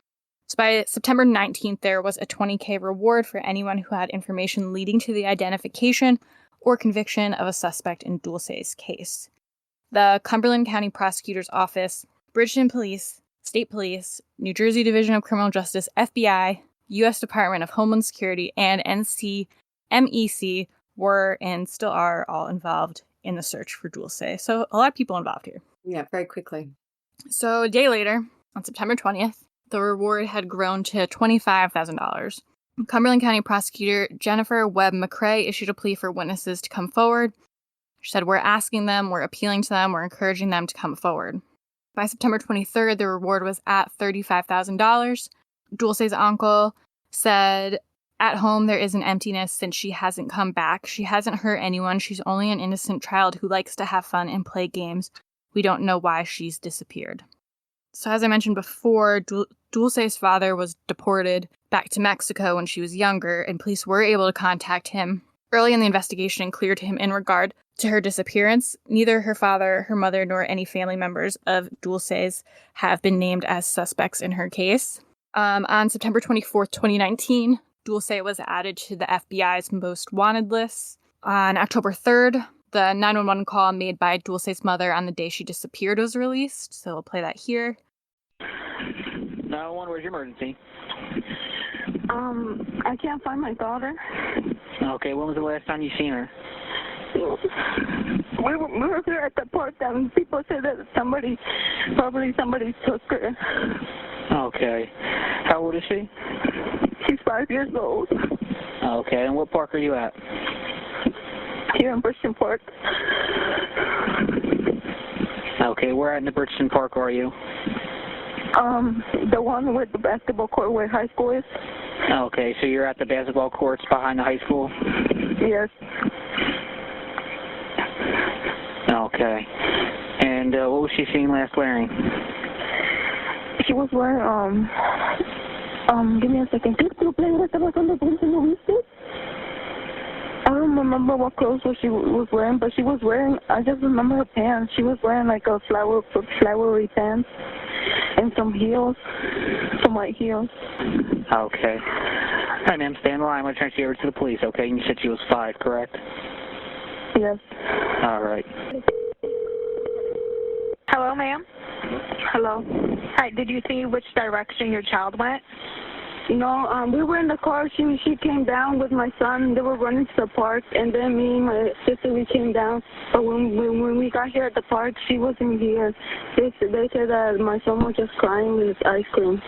So by September 19th, there was a $20,000 reward for anyone who had information leading to the identification or conviction of a suspect in Dulce's case. The Cumberland County Prosecutor's Office, Bridgeton Police, State Police, New Jersey Division of Criminal Justice, FBI, U.S. Department of Homeland Security, and NCMEC were and still are all involved in the search for Dulce. So a lot of people involved here. Yeah, very quickly. So a day later, on September 20th, the reward had grown to $25,000. Cumberland County Prosecutor Jennifer Webb McCrae issued a plea for witnesses to come forward. She said, "We're asking them, we're appealing to them, we're encouraging them to come forward." By September 23rd, the reward was at $35,000. Dulce's uncle said, "At home, there is an emptiness since she hasn't come back. She hasn't hurt anyone. She's only an innocent child who likes to have fun and play games. We don't know why she's disappeared." So as I mentioned before, Dulce's father was deported back to Mexico when she was younger, and police were able to contact him early in the investigation and cleared him in regard to her disappearance. Neither her father, her mother, nor any family members of Dulce's have been named as suspects in her case. On September 24th, 2019, Dulce was added to the FBI's most wanted list. On October 3rd, the 911 call made by Dulce's mother on the day she disappeared was released, so we'll play that here. 911, where's your emergency? I can't find my daughter. Okay, when was the last time you seen her? We were here at the park, and people said that somebody took her. Okay. How old is she? She's 5 years old. Okay, and what park are you at? Here in Bridgeton Park. Okay, where in the Bridgeton Park are you? The one with the basketball court where high school is. Okay, so you're at the basketball courts behind the high school? Yes. Okay. And what was she seen last wearing? She was wearing, give me a second. I don't remember what clothes she was wearing, but she was wearing, I just remember her pants. She was wearing like a flowery pants and some heels, some white heels. Okay. All right, ma'am, stay on the line. I'm going to transfer you over to the police, okay? And you said she was 5, correct? Yes. All right. Hello, ma'am? Hello. Hi, did you see which direction your child went? No, we were in the car. She came down with my son. They were running to the park, and then me and my sister, we came down. But when we got here at the park, she wasn't here. They said that my son was just crying with his ice cream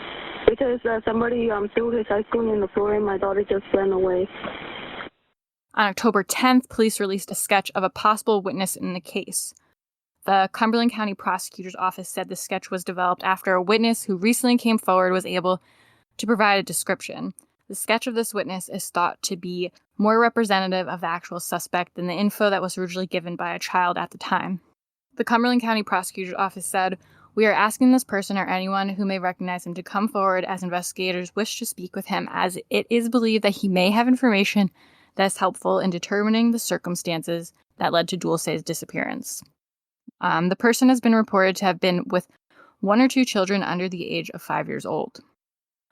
because somebody threw his ice cream in the floor, and my daughter just ran away. On October 10th, police released a sketch of a possible witness in the case. The Cumberland County Prosecutor's Office said the sketch was developed after a witness who recently came forward was able to provide a description. The sketch of this witness is thought to be more representative of the actual suspect than the info that was originally given by a child at the time. The Cumberland County Prosecutor's Office said, "We are asking this person or anyone who may recognize him to come forward as investigators wish to speak with him, as it is believed that he may have information that is helpful in determining the circumstances that led to Dulce's disappearance." The person has been reported to have been with one or two children under the age of 5 years old.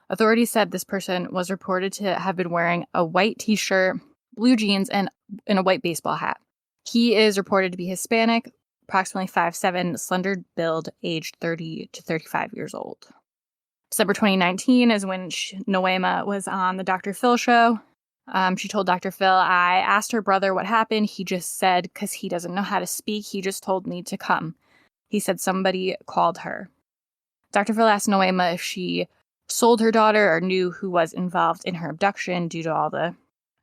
Authorities said this person was reported to have been wearing a white t-shirt, blue jeans, and a white baseball hat. He is reported to be Hispanic, approximately 5'7", slender build, aged 30 to 35 years old. December 2019 is when Noema was on the Dr. Phil show. She told Dr. Phil, "I asked her brother what happened. He just said, because he doesn't know how to speak, he just told me to come. He said somebody called her." Dr. Phil asked Noema if she sold her daughter or knew who was involved in her abduction due to all the,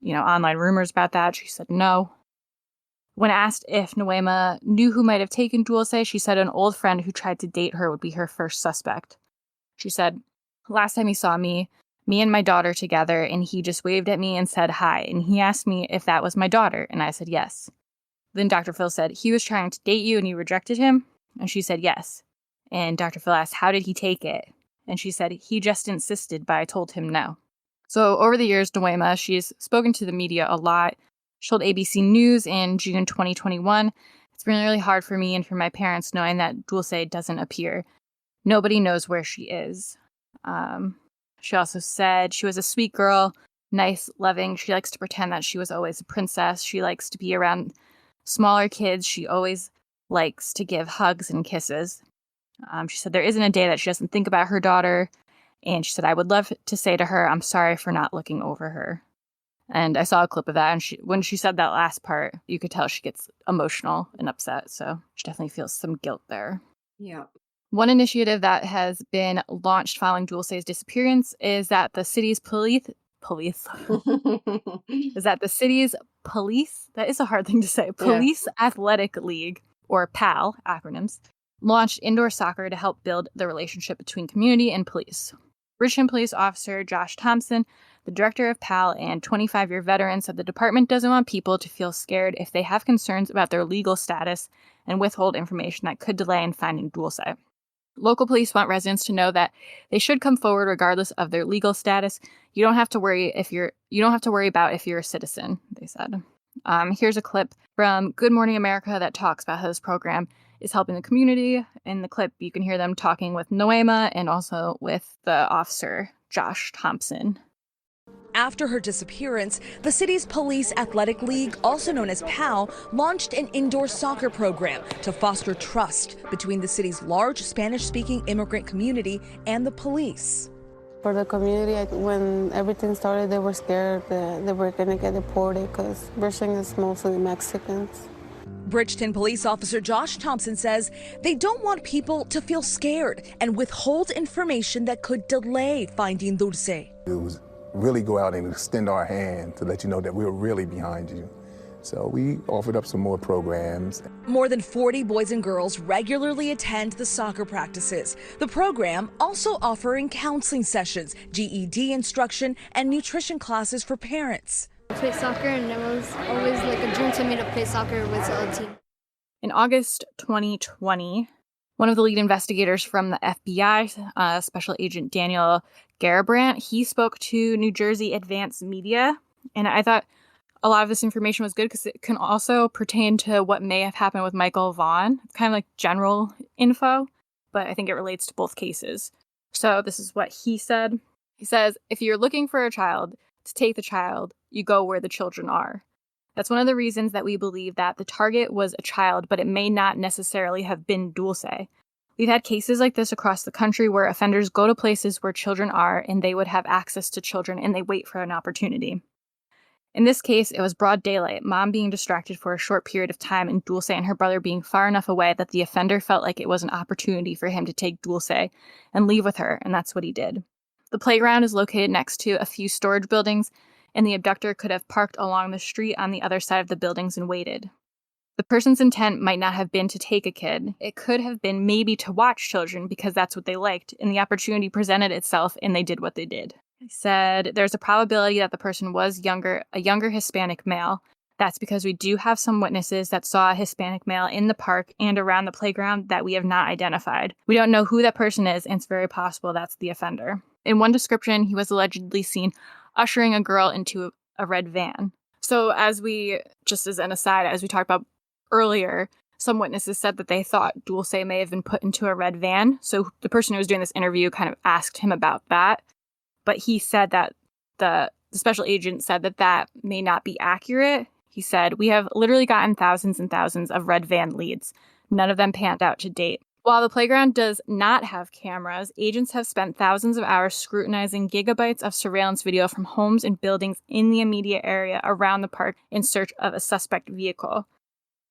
online rumors about that. She said no. When asked if Noema knew who might have taken Dulce, she said an old friend who tried to date her would be her first suspect. She said, "Last time he saw me and my daughter together, and he just waved at me and said hi, and he asked me if that was my daughter, and I said yes." Then Dr. Phil said, "He was trying to date you and you rejected him?" And she said yes. And Dr. Phil asked, "How did he take it?" And she said, "He just insisted, but I told him no." So over the years, Noema, she's spoken to the media a lot. She told ABC News in June 2021, "It's been really hard for me and for my parents knowing that Dulce doesn't appear. Nobody knows where she is." She also said she was a sweet girl, nice, loving. She likes to pretend that she was always a princess. She likes to be around smaller kids. She always likes to give hugs and kisses. She said there isn't a day that she doesn't think about her daughter. And she said, "I would love to say to her, I'm sorry for not looking over her." And I saw a clip of that. And when she said that last part, you could tell she gets emotional and upset. So she definitely feels some guilt there. Yeah. One initiative that has been launched following Dulce's disappearance is that the city's police, that is a hard thing to say, Police Athletic League, or PAL acronyms, launched indoor soccer to help build the relationship between community and police. Richmond Police Officer Josh Thompson, the director of PAL and 25-year veteran, said the department doesn't want people to feel scared if they have concerns about their legal status and withhold information that could delay in finding Dulce. Local police want residents to know that they should come forward regardless of their legal status. You don't have to worry about if you're a citizen, they said. Here's a clip from Good Morning America that talks about how this program is helping the community. In the clip, you can hear them talking with Noema and also with the officer, Josh Thompson. After her disappearance, the city's Police Athletic League, also known as PAL, launched an indoor soccer program to foster trust between the city's large Spanish-speaking immigrant community and the police. For the community, when everything started, they were scared that they were going to get deported because Bridgeton is mostly Mexicans. Bridgeton police officer Josh Thompson says they don't want people to feel scared and withhold information that could delay finding Dulce. It was really go out and extend our hand to let you know that we're really behind you. So we offered up some more programs. More than 40 boys and girls regularly attend the soccer practices. The program also offering counseling sessions, GED instruction, and nutrition classes for parents. I played soccer, and it was always like a dream to me to play soccer with a team. In August 2020, one of the lead investigators from the FBI, Special Agent Daniel Garabrandt, he spoke to New Jersey Advance Media, and I thought a lot of this information was good because it can also pertain to what may have happened with Michael Vaughan. It's kind of like general info, but I think it relates to both cases. So this is what he said. He says, "If you're looking for a child, to take the child, you go where the children are. That's one of the reasons that we believe that the target was a child, but it may not necessarily have been Dulce. We've had cases like this across the country where offenders go to places where children are and they would have access to children and they wait for an opportunity. In this case, it was broad daylight, Mom being distracted for a short period of time and Dulce and her brother being far enough away that the offender felt like it was an opportunity for him to take Dulce and leave with her, and that's what he did. The playground is located next to a few storage buildings, and the abductor could have parked along the street on the other side of the buildings and waited. The person's intent might not have been to take a kid. It could have been maybe to watch children because that's what they liked, and the opportunity presented itself and they did what they did. He said there's a probability that the person was a younger Hispanic male. That's because we do have some witnesses that saw a Hispanic male in the park and around the playground that we have not identified. We don't know who that person is, and it's very possible that's the offender. In one description, he was allegedly seen ushering a girl into a red van. So just as an aside, as we talked about earlier, some witnesses said that they thought Dulce may have been put into a red van. So the person who was doing this interview kind of asked him about that. But he said that the special agent said that may not be accurate. He said, we have literally gotten thousands and thousands of red van leads. None of them panned out to date. While the playground does not have cameras, agents have spent thousands of hours scrutinizing gigabytes of surveillance video from homes and buildings in the immediate area around the park in search of a suspect vehicle.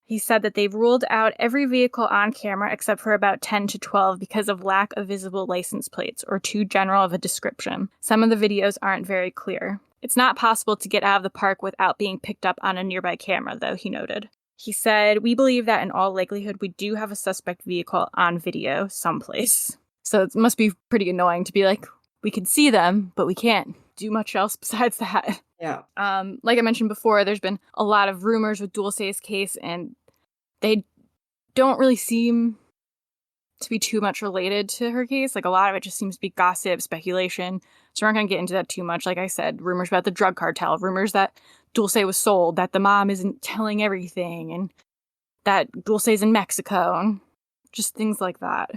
He said that they've ruled out every vehicle on camera except for about 10 to 12 because of lack of visible license plates or too general of a description. Some of the videos aren't very clear. It's not possible to get out of the park without being picked up on a nearby camera, though, he noted. He said, we believe that in all likelihood we do have a suspect vehicle on video someplace. So it must be pretty annoying to be like, we can see them, but we can't do much else besides that. Yeah. Like I mentioned before, there's been a lot of rumors with Dulce's case, and they don't really seem to be too much related to her case. Like, a lot of it just seems to be gossip, speculation. So we're not going to get into that too much. Like I said, rumors about the drug cartel, rumors that Dulce was sold, that the mom isn't telling everything, and that Dulce's in Mexico, and just things like that.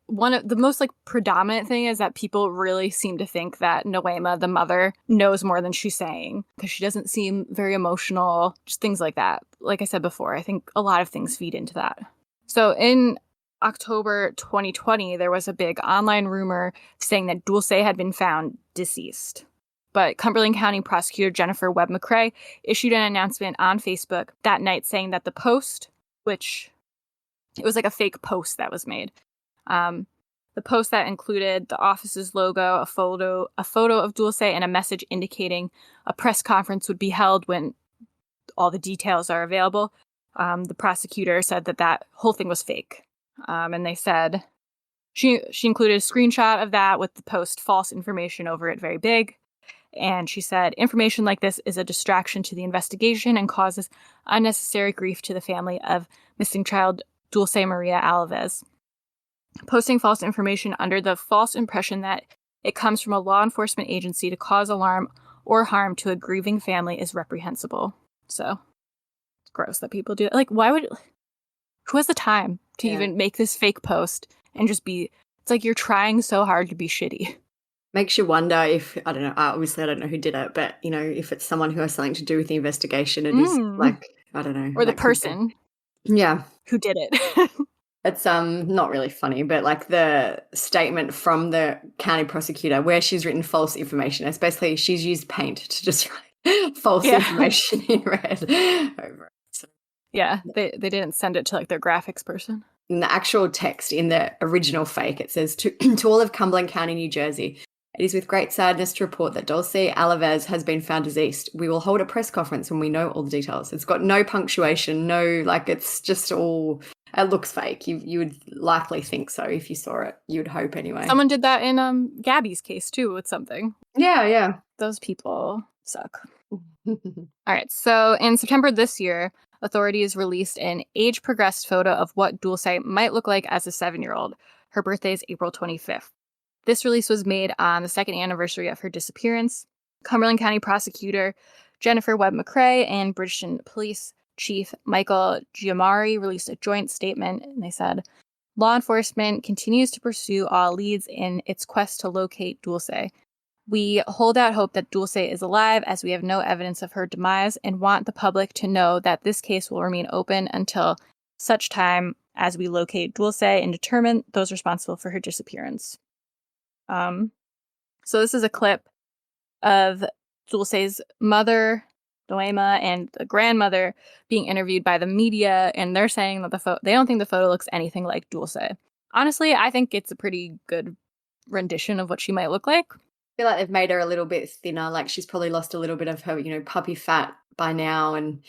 One of the most predominant thing is that people really seem to think that Noema, the mother, knows more than she's saying because she doesn't seem very emotional, just things like that. Like I said before, I think a lot of things feed into that. So in October 2020, there was a big online rumor saying that Dulce had been found deceased. But Cumberland County Prosecutor Jennifer Webb McCrae issued an announcement on Facebook that night saying that the post, which it was like a fake post that was made, the post that included the office's logo, a photo of Dulce, and a message indicating a press conference would be held when all the details are available. The prosecutor said that whole thing was fake. And they said she included a screenshot of that with the post false information over it very big. And she said, information like this is a distraction to the investigation and causes unnecessary grief to the family of missing child Dulce Maria Alavez. Posting false information under the false impression that it comes from a law enforcement agency to cause alarm or harm to a grieving family is reprehensible. So it's gross that people do it. Like, who has the time to even make this fake post and just be, it's like you're trying so hard to be shitty. Makes you wonder if, I don't know, obviously I don't know who did it, but, if it's someone who has something to do with the investigation, it is I don't know. Or the person. Yeah. Who did it. It's not really funny, but the statement from the county prosecutor where she's written false information, it's basically she's used paint to just write false information in red over it. So, yeah, they didn't send it to their graphics person. In the actual text, in the original fake, it says, to all of Cumberland County, New Jersey, it is with great sadness to report that Dulce Alavez has been found deceased. We will hold a press conference when we know all the details. It's got no punctuation, it's just all, it looks fake. You would likely think so if you saw it. You would hope anyway. Someone did that in Gabby's case too with something. Yeah. Those people suck. All right, so in September this year, authorities released an age-progressed photo of what Dulce might look like as a 7-year-old. Her birthday is April 25th. This release was made on the second anniversary of her disappearance. Cumberland County Prosecutor Jennifer Webb McCrae and Bridgeton Police Chief Michael Giamari released a joint statement, and they said, law enforcement continues to pursue all leads in its quest to locate Dulce. We hold out hope that Dulce is alive as we have no evidence of her demise and want the public to know that this case will remain open until such time as we locate Dulce and determine those responsible for her disappearance. So this is a clip of Dulce's mother, Noema, and the grandmother being interviewed by the media, and they're saying that they don't think the photo looks anything like Dulce. Honestly, I think it's a pretty good rendition of what she might look like. I feel like they've made her a little bit thinner. Like she's probably lost a little bit of her, puppy fat by now. And,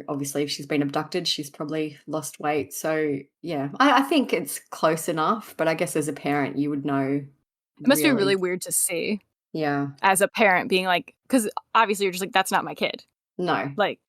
obviously if she's been abducted, she's probably lost weight. So, yeah, I think it's close enough. But I guess as a parent, you would know. It must be really weird to see. Yeah. As a parent being like, because obviously you're just like, that's not my kid. No. Like,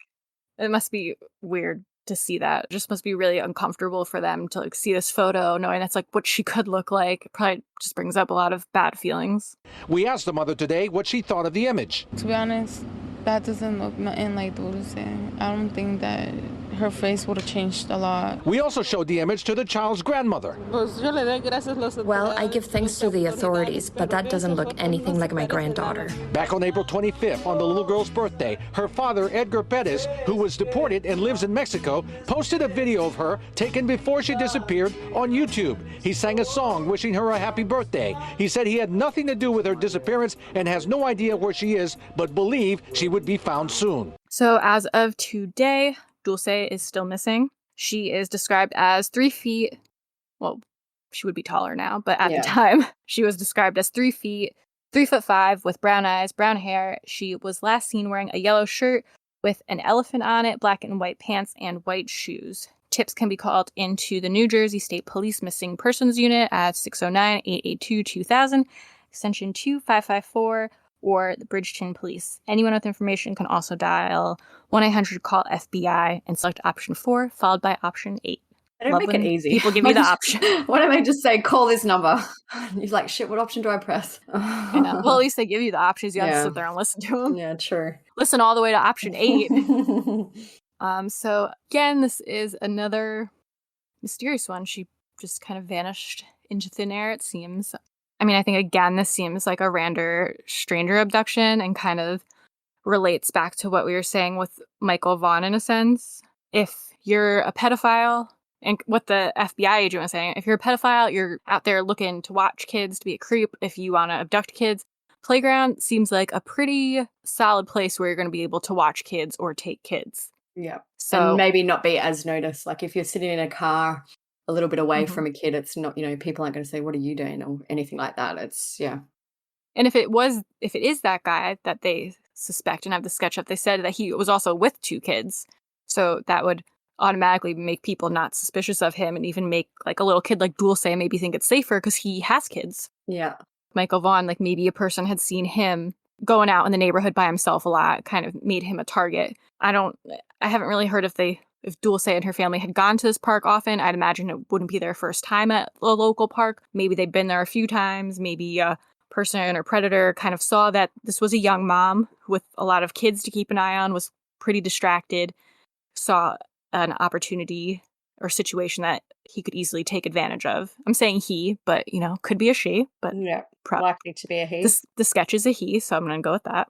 it must be weird to see that. It just must be really uncomfortable for them to like see this photo, knowing that's like what she could look like. It probably just brings up a lot of bad feelings. We asked the mother today what she thought of the image. To be honest, that doesn't look nothing like Dulce. I don't think that her face would have changed a lot. We also showed the image to the child's grandmother. Well, I give thanks to the authorities, but that doesn't look anything like my granddaughter. Back on April 25th, on the little girl's birthday, her father, Edgar Perez, who was deported and lives in Mexico, posted a video of her taken before she disappeared on YouTube. He sang a song wishing her a happy birthday. He said he had nothing to do with her disappearance and has no idea where she is, but believed she would be found soon. So as of today, Dulce is still missing. She is described as 3 feet. Well, she would be taller now, but at the time, she was described as 3 feet, 3'5", with brown eyes, brown hair. She was last seen wearing a yellow shirt with an elephant on it, black and white pants, and white shoes. Tips can be called into the New Jersey State Police Missing Persons Unit at 609-882-2000, extension 2554, or the Bridgeton Police. Anyone with information can also dial 1-800-CALL-FBI and select option 4, followed by option 8. They don't make it easy. People give you the option. Why don't they just say, call this number? You're like, shit, what option do I press? I know. Well, at least they give you the options. You have to sit there and listen to them. Yeah, true. Listen all the way to option 8. So again, this is another mysterious one. She just kind of vanished into thin air, it seems. I mean, I think, again, this seems like a random stranger abduction and kind of relates back to what we were saying with Michael Vaughan in a sense. If you're a pedophile, and what the FBI agent was saying, if you're a pedophile, you're out there looking to watch kids, to be a creep. If you want to abduct kids, playground seems like a pretty solid place where you're going to be able to watch kids or take kids. Yeah. So and maybe not be as noticed. Like if you're sitting in a car a little bit away from a kid, it's not, people aren't going to say, what are you doing? Or anything like that. It's, yeah. And if it is that guy that they suspect and have the sketch up, they said that he was also with 2 kids. So that would automatically make people not suspicious of him and even make like a little kid like Dulce maybe think it's safer because he has kids. Yeah. Michael Vaughan, like maybe a person had seen him going out in the neighborhood by himself a lot, kind of made him a target. I haven't really heard if Dulce and her family had gone to this park often. I'd imagine it wouldn't be their first time at a local park. Maybe they've been there a few times. Maybe a person or predator kind of saw that this was a young mom with a lot of kids to keep an eye on, was pretty distracted, saw an opportunity or situation that he could easily take advantage of. I'm saying he, but, could be a she. But yeah, likely to be a he. The sketch is a he, so I'm going to go with that.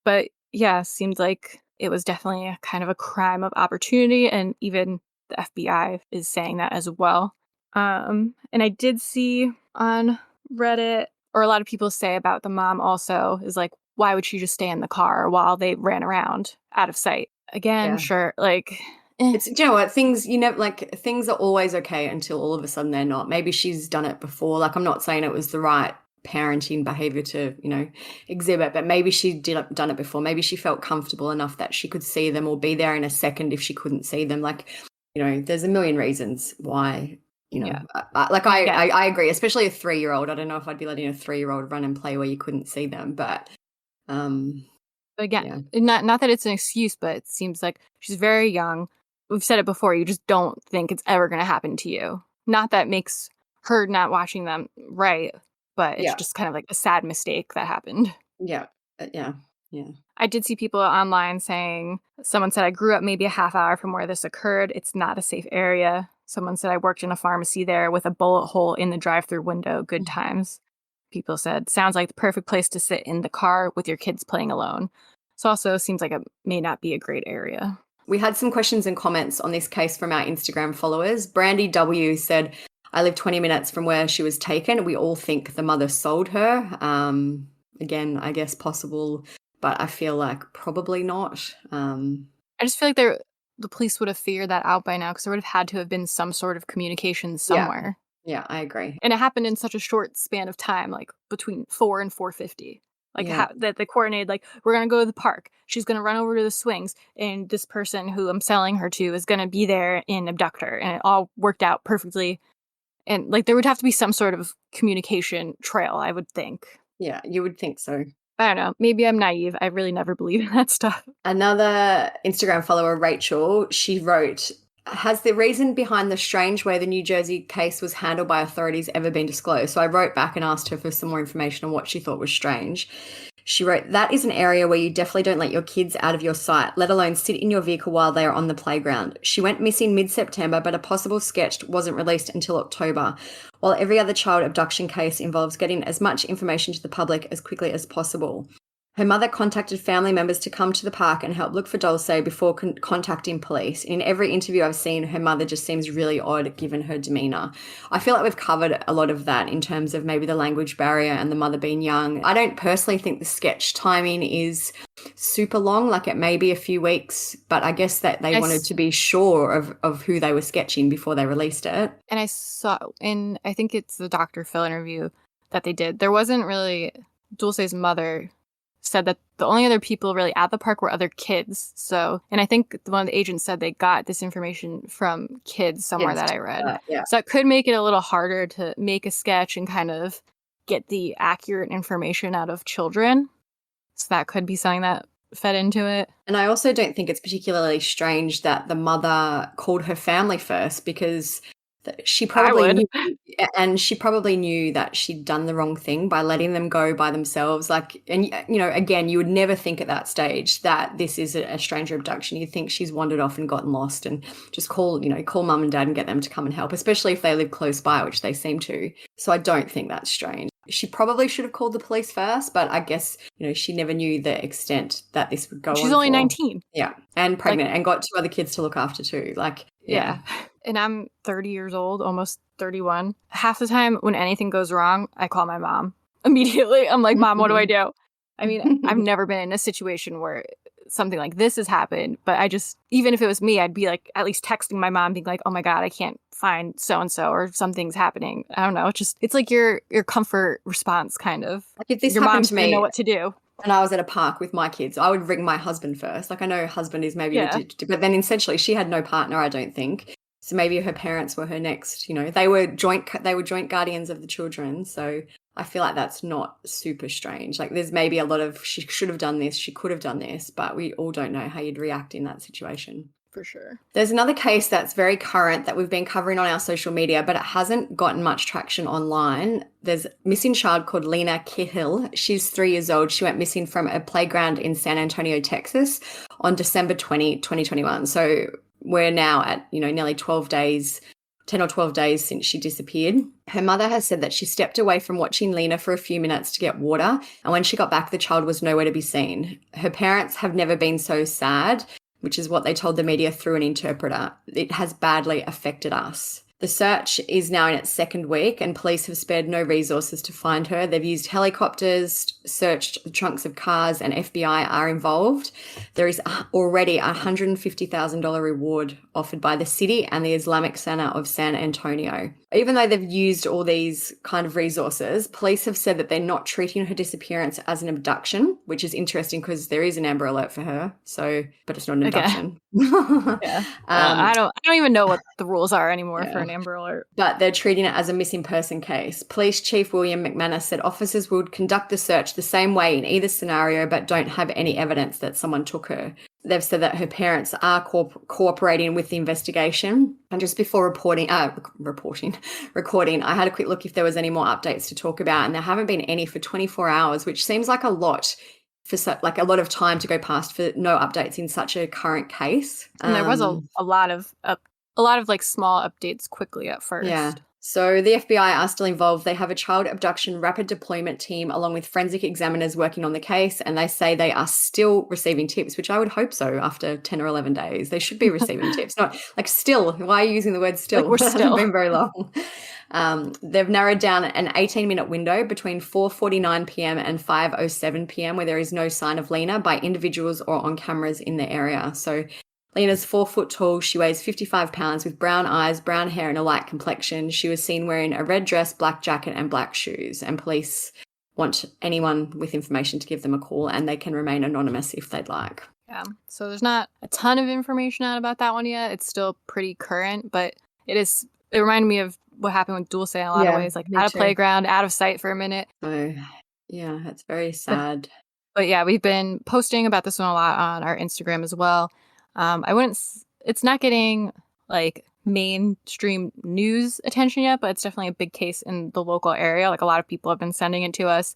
But yeah, seemed like it was definitely a kind of a crime of opportunity, and even the FBI is saying that as well. And I did see on Reddit, or a lot of people say about the mom also, is like, why would she just stay in the car while they ran around out of sight? Again, sure, like... It's, what, things things are always okay until all of a sudden they're not. Maybe she's done it before. Like, I'm not saying it was the right parenting behavior to, exhibit, but maybe she done it before. Maybe she felt comfortable enough that she could see them or be there in a second if she couldn't see them. Like, there's a million reasons why, I agree, especially a 3-year-old. I don't know if I'd be letting a 3-year-old run and play where you couldn't see them, but again, not that it's an excuse, but it seems like she's very young. We've said it before, you just don't think it's ever going to happen to you. Not that makes her not watching them right, but it's just kind of like a sad mistake that happened. Yeah. I did see people online saying, someone said, I grew up maybe a half hour from where this occurred. It's not a safe area. Someone said, I worked in a pharmacy there with a bullet hole in the drive-through window. Good times. People said, sounds like the perfect place to sit in the car with your kids playing alone. So also seems like it may not be a great area. We had some questions and comments on this case from our Instagram followers. Brandy W said, I live 20 minutes from where she was taken. We all think the mother sold her. Again, I guess possible, but I feel like probably not. I just feel like the police would have figured that out by now because there would have had to have been some sort of communication somewhere. Yeah, I agree. And it happened in such a short span of time, like between 4 and 4:50. Like that they coordinated, like, we're going to go to the park. She's going to run over to the swings. And this person who I'm selling her to is going to be there and abduct her. And it all worked out perfectly. And like there would have to be some sort of communication trail, I would think. Yeah, you would think so. I don't know. Maybe I'm naive. I really never believe in that stuff. Another Instagram follower, Rachel, she wrote, has the reason behind the strange way the New Jersey case was handled by authorities ever been disclosed? So I wrote back and asked her for some more information on what she thought was strange. She wrote, that is an area where you definitely don't let your kids out of your sight, let alone sit in your vehicle while they are on the playground. She went missing mid-September, but a possible sketch wasn't released until October. While every other child abduction case involves getting as much information to the public as quickly as possible. Her mother contacted family members to come to the park and help look for Dulce before contacting police. In every interview I've seen, her mother just seems really odd given her demeanour. I feel like we've covered a lot of that in terms of maybe the language barrier and the mother being young. I don't personally think the sketch timing is super long, like it may be a few weeks, but I guess that they wanted to be sure of who they were sketching before they released it. And I saw in, I think it's the Dr. Phil interview that they did, there wasn't really, Dulce's mother said that the only other people really at the park were other kids. So, and I think one of the agents said they got this information from kids somewhere that I read. So it could make it a little harder to make a sketch and kind of get the accurate information out of children. So that could be something that fed into it. And I also don't think it's particularly strange that the mother called her family first, because she probably knew that she'd done the wrong thing by letting them go by themselves. Like, and you know, again, you would never think at that stage that this is a stranger abduction. You'd think she's wandered off and gotten lost, and just call mum and dad and get them to come and help, especially if they live close by, which they seem to. So I don't think that's strange. She probably should have called the police first, but I guess, she never knew the extent that this would go on. She's only 19. Yeah. And pregnant, and got 2 other kids to look after too. Like, yeah. And I'm 30 years old, almost 31. Half the time when anything goes wrong, I call my mom immediately. I'm like, Mom, what do I do? I mean, I've never been in a situation where something like this has happened, but I just, even if it was me, I'd be like, at least texting my mom, being like, oh my God, I can't find so-and-so, or something's happening. I don't know. It's like your comfort response, kind of. Like if this your happened mom's to me, gonna know what to do. And I was at a park with my kids, I would ring my husband first. Like, I know husband is maybe, but then essentially she had no partner, I don't think. So maybe her parents were her next, they were joint guardians of the children. So I feel like that's not super strange. Like, there's maybe a lot of, she should have done this, she could have done this, but we all don't know how you'd react in that situation. For sure. There's another case that's very current that we've been covering on our social media, but it hasn't gotten much traction online. There's a missing child called Lena Cahill. She's 3 years old. She went missing from a playground in San Antonio, Texas on December 2021. So we're now at, nearly 12 days, 10 or 12 days since she disappeared. Her mother has said that she stepped away from watching Lena for a few minutes to get water, and when she got back, the child was nowhere to be seen. Her parents have never been so sad, which is what they told the media through an interpreter. It has badly affected us. The search is now in its 2nd week, and police have spared no resources to find her. They've used helicopters, searched the trunks of cars, and FBI are involved. There is already a $150,000 reward offered by the city and the Islamic Center of San Antonio. Even though they've used all these kind of resources, police have said that they're not treating her disappearance as an abduction, which is interesting because there is an Amber Alert for her. So, but it's not an abduction. Yeah. I don't even know what the rules are anymore for an Amber Alert. But they're treating it as a missing person case. Police Chief William McManus said officers would conduct the search the same way in either scenario, but don't have any evidence that someone took her. They've said that her parents are cooperating with the investigation. And just before recording, I had a quick look if there was any more updates to talk about, and there haven't been any for 24 hours, which seems like a lot a lot of time to go past for no updates in such a current case. And there was a lot of like small updates quickly at first. Yeah. So the FBI are still involved. They have a child abduction rapid deployment team along with forensic examiners working on the case, and they say they are still receiving tips, which I would hope so after 10 or 11 days. They should be receiving tips, not like still. Why are you using the word still? Like we're It still. hasn't been very long. They've narrowed down an 18-minute window between 4:49 p.m. and 5:07 p.m. where there is no sign of Lena by individuals or on cameras in the area. So Lena's 4 foot tall. She weighs 55 pounds with brown eyes, brown hair, and a light complexion. She was seen wearing a red dress, black jacket, and black shoes. And police want anyone with information to give them a call, and they can remain anonymous if they'd like. Yeah. So there's not a ton of information out about that one yet. It's still pretty current, but it reminded me of what happened with Dulce in a lot of ways, like out of playground, out of sight for a minute. So yeah, it's very sad. But yeah, we've been posting about this one a lot on our Instagram as well. It's not getting like mainstream news attention yet, but it's definitely a big case in the local area. Like a lot of people have been sending it to us.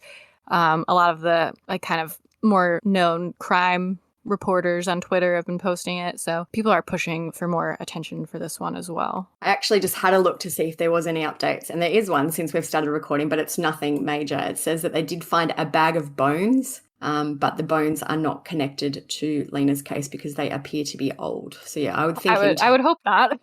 A lot of the like kind of more known crime reporters on Twitter have been posting it. So people are pushing for more attention for this one as well. I actually just had a look to see if there was any updates, and there is one since we've started recording, but it's nothing major. It says that they did find a bag of bones, but the bones are not connected to Lena's case because they appear to be old. So yeah, I would think I would hope not.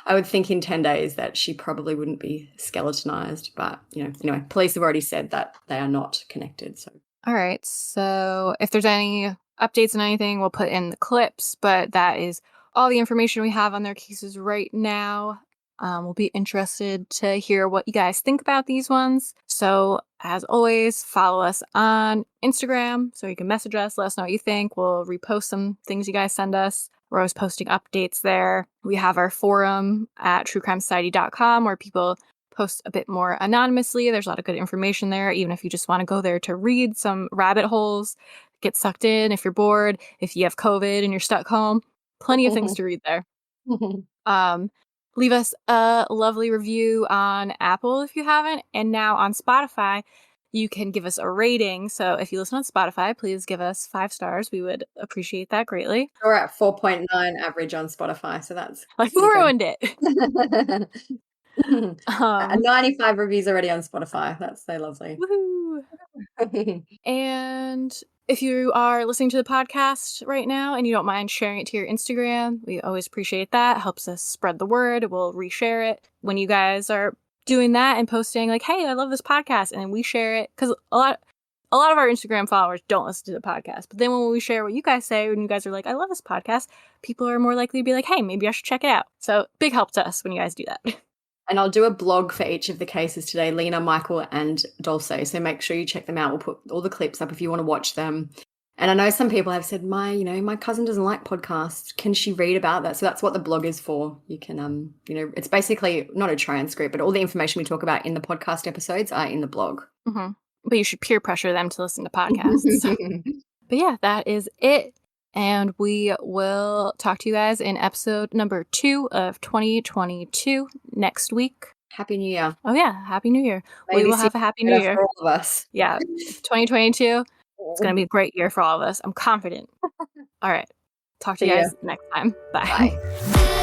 I would think in 10 days that she probably wouldn't be skeletonized, but anyway, police have already said that they are not connected. So all right. So if there's any updates on anything, we'll put in the clips, but that is all the information we have on their cases right now. We'll be interested to hear what you guys think about these ones. So as always, follow us on Instagram so you can message us, let us know what you think. We'll repost some things you guys send us. We're always posting updates there. We have our forum at truecrimesociety.com where people post a bit more anonymously. There's a lot of good information there, even if you just want to go there to read some rabbit holes, get sucked in if you're bored, if you have COVID and you're stuck home. Plenty of things to read there. Leave us a lovely review on Apple if you haven't. And now on Spotify, you can give us a rating. So if you listen on Spotify, please give us 5 stars. We would appreciate that greatly. We're at 4.9 average on Spotify, so that's like who ruined it. 95 reviews already on Spotify. That's so lovely. Woohoo! And if you are listening to the podcast right now and you don't mind sharing it to your Instagram, we always appreciate that. It helps us spread the word. We'll reshare it when you guys are doing that and posting like, hey, I love this podcast. And then we share it because a lot of our Instagram followers don't listen to the podcast. But then when we share what you guys say, when you guys are like, I love this podcast, people are more likely to be like, hey, maybe I should check it out. So big help to us when you guys do that. And I'll do a blog for each of the cases today, Lena, Michael, and Dulce. So make sure you check them out. We'll put all the clips up if you want to watch them. And I know some people have said, my cousin doesn't like podcasts. Can she read about that? So that's what the blog is for. You can, it's basically not a transcript, but all the information we talk about in the podcast episodes are in the blog. Mm-hmm. But you should peer pressure them to listen to podcasts. But yeah, that is it. And we will talk to you guys in episode number 2 of 2022 next week. Happy New Year. Oh, yeah. Happy New Year. We will have a Happy New Year. For all of us. Yeah. 2022. It's going to be a great year for all of us. I'm confident. All right. Talk to you guys next time. Bye. Bye.